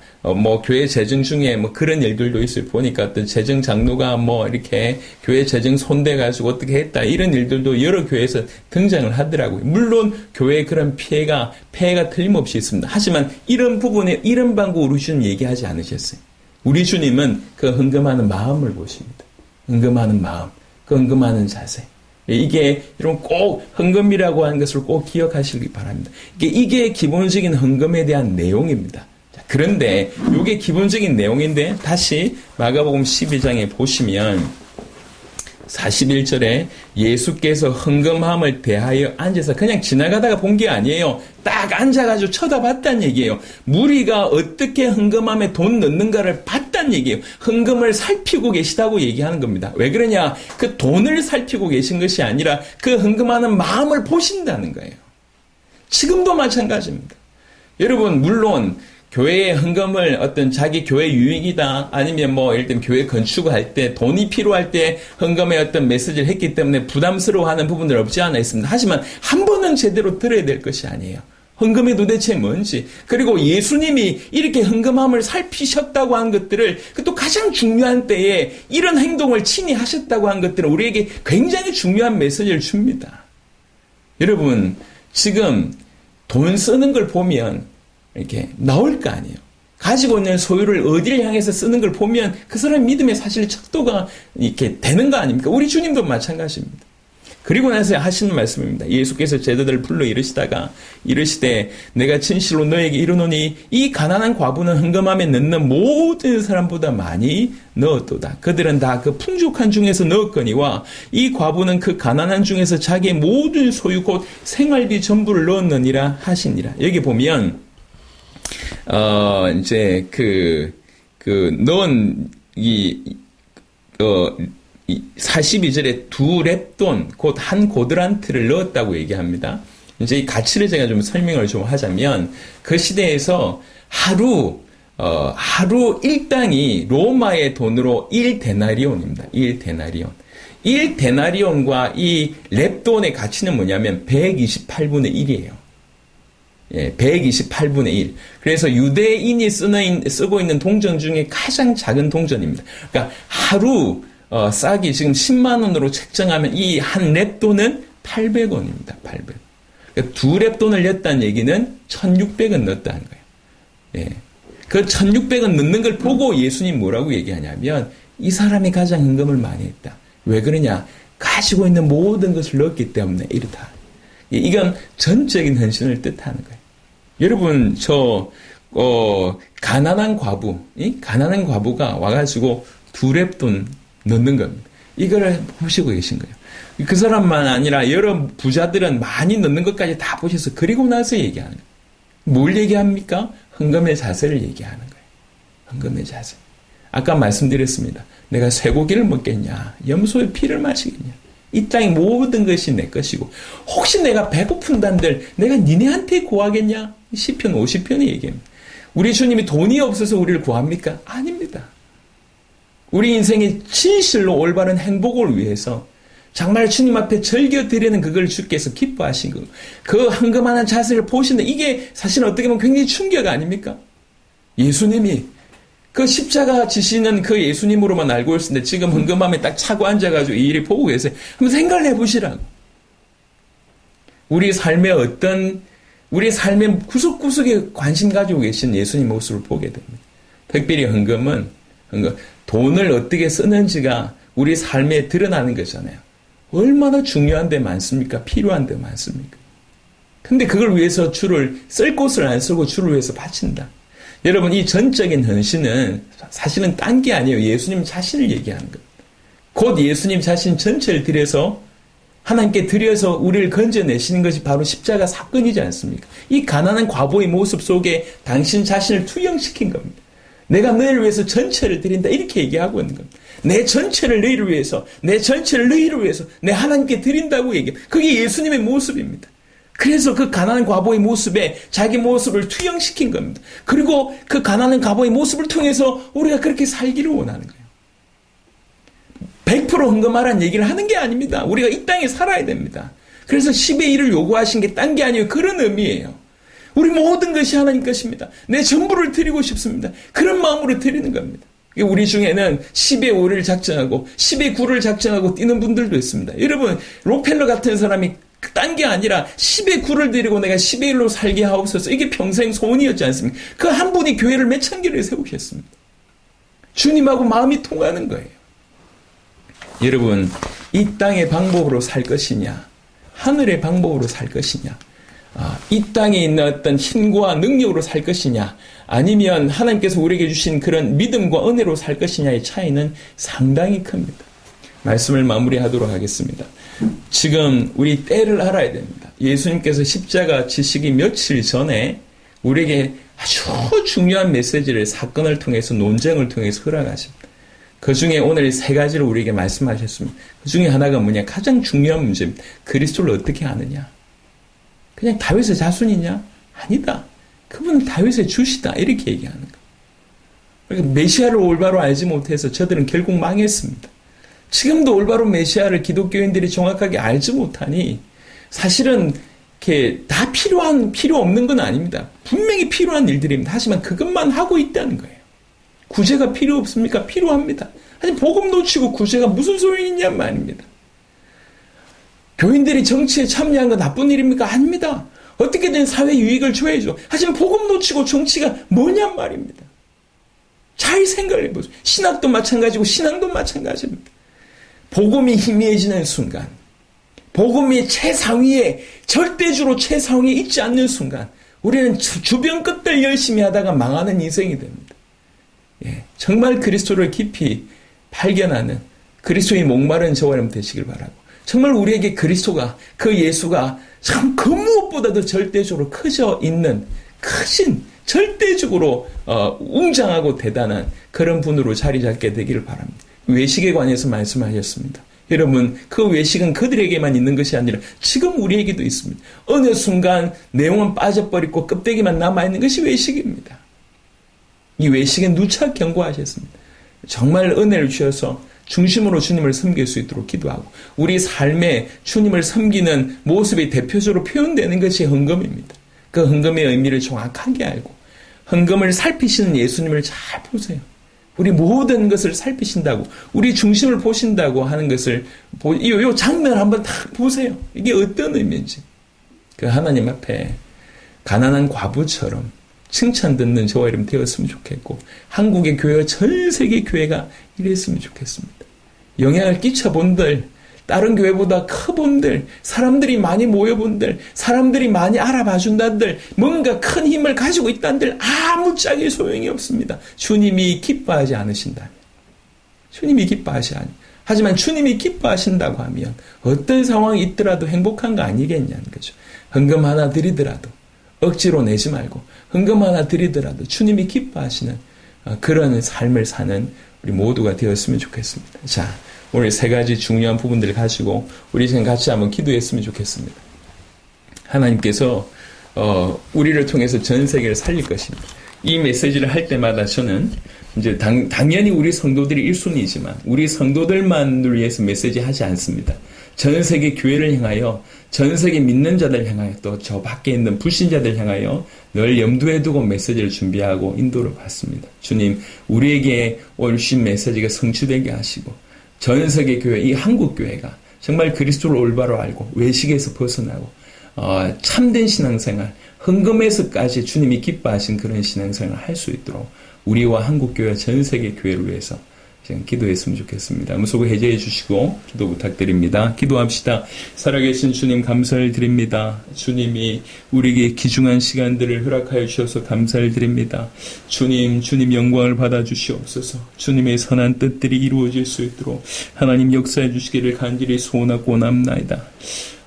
교회 재정 중에 그런 일들도 있어요. 보니까 어떤 재정 장로가 이렇게 교회 재정 손대가지고 어떻게 했다 이런 일들도 여러 교회에서 등장을 하더라고요. 물론 교회에 그런 폐해가 틀림없이 있습니다. 하지만 이런 부분에 이런 방법 우리 주님 얘기하지 않으셨어요. 우리 주님은 그 헌금하는 마음을 보십니다. 헌금하는 마음, 그 헌금하는 자세. 이게 여러분 꼭 헌금이라고 하는 것을 꼭 기억하시기 바랍니다. 이게 기본적인 헌금에 대한 내용입니다. 자, 그런데 이게 기본적인 내용인데 다시 마가복음 12장에 보시면 41절에 예수께서 헌금함을 대하여 앉아서 그냥 지나가다가 본 게 아니에요. 딱 앉아가지고 쳐다봤다는 얘기예요. 무리가 어떻게 헌금함에 돈 넣는가를 봤다는 얘기예요. 헌금을 살피고 계시다고 얘기하는 겁니다. 왜 그러냐? 그 돈을 살피고 계신 것이 아니라 그 헌금하는 마음을 보신다는 거예요. 지금도 마찬가지입니다. 여러분 물론 교회의 헌금을 어떤 자기 교회 유익이다, 아니면 뭐, 예를 들면 교회 건축을 할 때, 돈이 필요할 때 헌금의 어떤 메시지를 했기 때문에 부담스러워하는 부분은 없지 않아 있습니다. 하지만 한 번은 제대로 들어야 될 것이 아니에요. 헌금이 도대체 뭔지, 그리고 예수님이 이렇게 헌금함을 살피셨다고 한 것들을, 또 가장 중요한 때에 이런 행동을 친히 하셨다고 한 것들은 우리에게 굉장히 중요한 메시지를 줍니다. 여러분, 지금 돈 쓰는 걸 보면 이렇게 나올 거 아니에요. 가지고 있는 소유를 어디를 향해서 쓰는 걸 보면 그 사람 믿음의 사실 척도가 이렇게 되는 거 아닙니까? 우리 주님도 마찬가지입니다. 그리고 나서 하시는 말씀입니다. 예수께서 제자들을 불러 이르시되 내가 진실로 너에게 이르노니 이 가난한 과부는 헌금함에 넣는 모든 사람보다 많이 넣었도다. 그들은 다 그 풍족한 중에서 넣었거니와 이 과부는 그 가난한 중에서 자기의 모든 소유 곧 생활비 전부를 넣었느니라 하시니라. 여기 보면 이제 넣은 42절에 2렙돈, 곧 한 고드란트를 넣었다고 얘기합니다. 이제 이 가치를 제가 좀 설명을 좀 하자면, 그 시대에서 하루 일당이 로마의 돈으로 1데나리온입니다. 1데나리온. 1데나리온과 이 렙돈의 가치는 뭐냐면 128분의 1이에요. 예, 128분의 1. 그래서 유대인이 쓰고 있는 동전 중에 가장 작은 동전입니다. 그러니까 하루 싹이 지금 10만 원으로 책정하면 이 한 렙돈은 800원입니다. 800원. 그러니까 2렙돈을 넣었다는 얘기는 1600원 넣었다는 거예요. 예. 그 1600원 넣는 걸 보고 예수님 뭐라고 얘기하냐면 이 사람이 가장 헌금을 많이 했다. 왜 그러냐? 가지고 있는 모든 것을 넣었기 때문에 이렇다. 이건 전적인 헌신을 뜻하는 거예요. 여러분, 가난한 과부가 와가지고 2렙돈 넣는 겁니다. 이거를 보시고 계신 거예요. 그 사람만 아니라 여러 부자들은 많이 넣는 것까지 다 보셔서 그리고 나서 얘기하는 거예요. 뭘 얘기합니까? 헌금의 자세를 얘기하는 거예요. 헌금의 자세. 아까 말씀드렸습니다. 내가 쇠고기를 먹겠냐? 염소의 피를 마시겠냐? 이 땅의 모든 것이 내 것이고 혹시 내가 배고픈단들 내가 니네한테 구하겠냐? 시편 50편의 얘기입니다. 우리 주님이 돈이 없어서 우리를 구합니까? 아닙니다. 우리 인생의 진실로 올바른 행복을 위해서 정말 주님 앞에 즐겨드리는 그걸 주께서 기뻐하신 것. 그 헌금하는 자세를 보시는데 이게 사실 어떻게 보면 굉장히 충격 아닙니까? 예수님이 그 십자가 지시는 그 예수님으로만 알고 있었는데 지금 헌금함에 딱 차고 앉아가지고 이 일을 보고 계세요. 한번 생각을 해보시라고. 우리 삶의 구석구석에 관심 가지고 계신 예수님 모습을 보게 됩니다. 특별히 헌금은 돈을 어떻게 쓰는지가 우리 삶에 드러나는 거잖아요. 얼마나 중요한 데 많습니까? 필요한 데 많습니까? 근데 그걸 위해서 쓸 곳을 안 쓰고 주를 위해서 바친다. 여러분, 이 전적인 헌신은 사실은 딴 게 아니에요. 예수님 자신을 얘기하는 것. 곧 예수님 자신 전체를 들여서 하나님께 드려서 우리를 건져내시는 것이 바로 십자가 사건이지 않습니까? 이 가난한 과부의 모습 속에 당신 자신을 투영시킨 겁니다. 내가 너희를 위해서 전체를 드린다 이렇게 얘기하고 있는 겁니다. 내 전체를 너희를 위해서 내 하나님께 드린다고 얘기해요. 그게 예수님의 모습입니다. 그래서 그 가난한 과부의 모습에 자기 모습을 투영시킨 겁니다. 그리고 그 가난한 과부의 모습을 통해서 우리가 그렇게 살기를 원하는 거예요. 100% 헌금하라는 얘기를 하는 게 아닙니다. 우리가 이 땅에 살아야 됩니다. 그래서 10의 1을 요구하신 게 딴 게 아니에요. 그런 의미예요. 우리 모든 것이 하나님 것입니다. 내 전부를 드리고 싶습니다. 그런 마음으로 드리는 겁니다. 우리 중에는 10의 5를 작정하고 10의 9를 작정하고 뛰는 분들도 있습니다. 여러분, 록펠러 같은 사람이 딴 게 아니라 10의 9를 드리고 내가 10의 1로 살게 하옵소서. 이게 평생 소원이었지 않습니까? 그 한 분이 교회를 몇 천 개를 세우셨습니다. 주님하고 마음이 통하는 거예요. 여러분, 이 땅의 방법으로 살 것이냐, 하늘의 방법으로 살 것이냐, 이 땅에 있는 어떤 힘과 능력으로 살 것이냐, 아니면 하나님께서 우리에게 주신 그런 믿음과 은혜로 살 것이냐의 차이는 상당히 큽니다. 말씀을 마무리하도록 하겠습니다. 지금 우리 때를 알아야 됩니다. 예수님께서 십자가 지시기 며칠 전에 우리에게 아주 중요한 메시지를 사건을 통해서 논쟁을 통해서 허락하십니다. 그 중에 오늘 세 가지를 우리에게 말씀하셨습니다. 그 중에 하나가 뭐냐? 가장 중요한 문제입니다. 그리스도를 어떻게 아느냐? 그냥 다윗의 자손이냐? 아니다. 그분은 다윗의 주시다. 이렇게 얘기하는 거예요. 그러니까 메시아를 올바로 알지 못해서 저들은 결국 망했습니다. 지금도 올바로 메시아를 기독교인들이 정확하게 알지 못하니 사실은 이렇게 다 필요 없는 건 아닙니다. 분명히 필요한 일들입니다. 하지만 그것만 하고 있다는 거예요. 구제가 필요 없습니까? 필요합니다. 하지만 복음 놓치고 구제가 무슨 소용이 있냔 말입니다. 교인들이 정치에 참여한 건 나쁜 일입니까? 아닙니다. 어떻게든 사회 유익을 줘야죠. 하지만 복음 놓치고 정치가 뭐냔 말입니다. 잘 생각해 보세요. 신학도 마찬가지고 신앙도 마찬가지입니다. 복음이 희미해지는 순간, 복음이 최상위에, 절대주로 최상위에 있지 않는 순간 우리는 주변 것들 열심히 하다가 망하는 인생이 됩니다. 예, 정말 그리스도를 깊이 발견하는 그리스도의 목마른 저와 여러분 되시길 바라고, 정말 우리에게 그리스도가, 그 예수가 참 그 무엇보다도 절대적으로 커져 있는 크신, 절대적으로 웅장하고 대단한 그런 분으로 자리 잡게 되기를 바랍니다. 외식에 관해서 말씀하셨습니다. 여러분, 그 외식은 그들에게만 있는 것이 아니라 지금 우리에게도 있습니다. 어느 순간 내용은 빠져버리고 껍데기만 남아있는 것이 외식입니다. 이 외식에 누차 경고하셨습니다. 정말 은혜를 주셔서 중심으로 주님을 섬길 수 있도록 기도하고, 우리 삶에 주님을 섬기는 모습이 대표적으로 표현되는 것이 헌금입니다. 그 헌금의 의미를 정확하게 알고 헌금을 살피시는 예수님을 잘 보세요. 우리 모든 것을 살피신다고, 우리 중심을 보신다고 하는 것을 이 장면 한번 딱 보세요. 이게 어떤 의미인지. 그 하나님 앞에 가난한 과부처럼 칭찬 듣는 저와 여러분 되었으면 좋겠고, 한국의 교회와 전 세계 교회가 이랬으면 좋겠습니다. 영향을 끼쳐본들, 다른 교회보다 커본들, 사람들이 많이 모여본들, 사람들이 많이 알아봐준다들, 뭔가 큰 힘을 가지고 있다들 아무짝에 소용이 없습니다. 주님이 기뻐하지 않으신다면. 주님이 기뻐하시 않니. 하지만 주님이 기뻐하신다고 하면 어떤 상황이 있더라도 행복한 거 아니겠냐는 거죠. 헌금 하나 드리더라도 억지로 내지 말고 헌금 하나 드리더라도 주님이 기뻐하시는 그런 삶을 사는 우리 모두가 되었으면 좋겠습니다. 자, 오늘 세 가지 중요한 부분들을 가지고 우리 지금 같이 한번 기도했으면 좋겠습니다. 하나님께서 우리를 통해서 전 세계를 살릴 것입니다. 이 메시지를 할 때마다 저는 이제 당연히 우리 성도들이 1순위이지만 우리 성도들만을 위해서 메시지 하지 않습니다. 전 세계 교회를 향하여, 전 세계 믿는 자들 향하여, 또 저 밖에 있는 불신자들 향하여 늘 염두에 두고 메시지를 준비하고 인도를 받습니다. 주님, 우리에게 오신 메시지가 성취되게 하시고 전 세계 교회, 이 한국 교회가 정말 그리스도를 올바로 알고 외식에서 벗어나고 참된 신앙생활, 헌금에서까지 주님이 기뻐하신 그런 신앙생활을 할 수 있도록 우리와 한국 교회, 전 세계 교회를 위해서 지금 기도했으면 좋겠습니다. 음소거 해제해 주시고 기도 부탁드립니다. 기도합시다. 살아계신 주님 감사를 드립니다. 주님이 우리에게 귀중한 시간들을 허락하여 주셔서 감사를 드립니다. 주님 영광을 받아 주시옵소서. 주님의 선한 뜻들이 이루어질 수 있도록 하나님 역사해 주시기를 간절히 소원하고 원합나이다.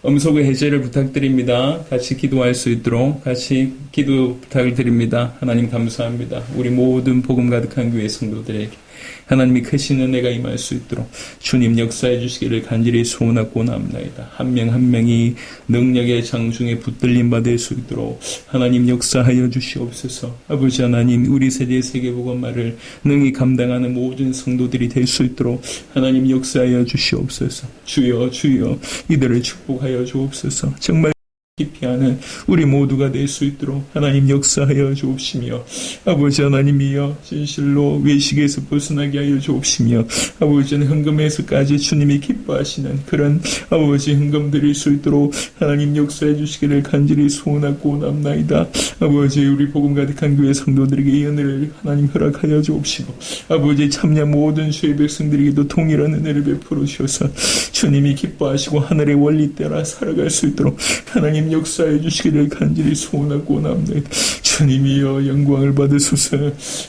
음소거 해제를 부탁드립니다. 같이 기도할 수 있도록 같이 기도 부탁을 드립니다. 하나님 감사합니다. 우리 모든 복음 가득한 교회 성도들에게 하나님이 크신 은혜가 임할 수 있도록 주님 역사해 주시기를 간절히 소원하고 원합나이다. 한 명 한 명이 능력의 장중에 붙들림 받을 수 있도록 하나님 역사하여 주시옵소서. 아버지 하나님, 우리 세대의 세계복음화를 능히 감당하는 모든 성도들이 될 수 있도록 하나님 역사하여 주시옵소서. 주여 이들을 축복하여 주옵소서. 정말 깊이 하는 우리 모두가 될 수 있도록 하나님 역사하여 주옵시며, 아버지 하나님이여 진실로 외식에서 벗어나게 하여 주옵시며, 아버지는 헌금에서까지 주님이 기뻐하시는 그런 아버지 헌금 드릴 수 있도록 하나님 역사해 주시기를 간절히 소원하고 원합나이다. 아버지, 우리 복음 가득한 교회 성도들에게 이 은혜를 하나님 허락하여 주옵시고, 아버지 참여 모든 주의 백성들에게도 동일한 은혜를 베풀어 주셔서 주님이 기뻐하시고 하늘의 원리 따라 살아갈 수 있도록 하나님 역사해 주시기를 간절히 소원하고 원합니다. 주님이여 영광을 받으소서.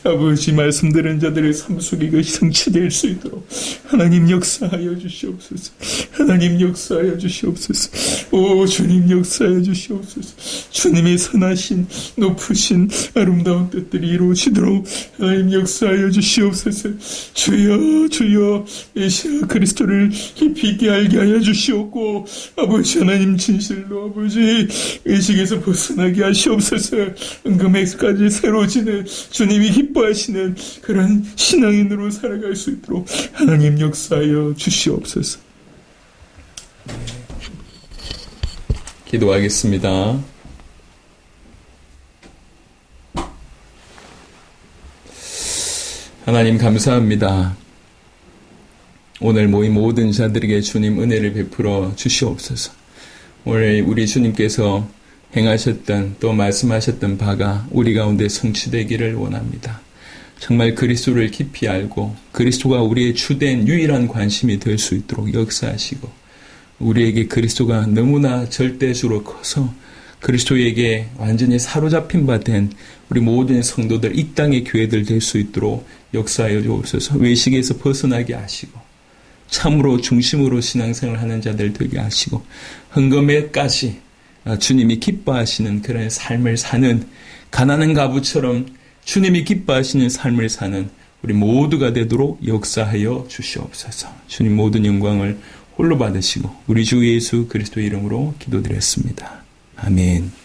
아버지, 말씀 들은 자들의 삶 속에 이것이 성취될 수 있도록 하나님 역사하여 주시옵소서. 하나님 역사하여 주시옵소서. 오 주님 역사하여 주시옵소서. 주님의 선하신 높으신 아름다운 뜻들이 이루어지도록 하나님 역사하여 주시옵소서. 주여 메시아 그리스도를 깊이 있게 알게 하여 주시옵고, 아버지 하나님 진실로 아버지 의식에서 벗어나게 하시옵소서. 헌금에까지 새로지는 주님이 기뻐하시는 그런 신앙인으로 살아갈 수 있도록 하나님 역사하여 주시옵소서. 기도하겠습니다. 하나님 감사합니다. 오늘 모인 모든 자들에게 주님 은혜를 베풀어 주시옵소서. 오늘 우리 주님께서 행하셨던 또 말씀하셨던 바가 우리 가운데 성취되기를 원합니다. 정말 그리스도를 깊이 알고 그리스도가 우리의 주된 유일한 관심이 될 수 있도록 역사하시고 우리에게 그리스도가 너무나 절대주로 커서 그리스도에게 완전히 사로잡힌 바 된 우리 모든 성도들, 이 땅의 교회들 될 수 있도록 역사하여 주옵소서. 외식에서 벗어나게 하시고 참으로 중심으로 신앙생활을 하는 자들 되게 하시고 헌금에까지 주님이 기뻐하시는 그런 삶을 사는 가난한 가부처럼 주님이 기뻐하시는 삶을 사는 우리 모두가 되도록 역사하여 주시옵소서. 주님 모든 영광을 홀로 받으시고 우리 주 예수 그리스도 이름으로 기도드렸습니다. 아멘.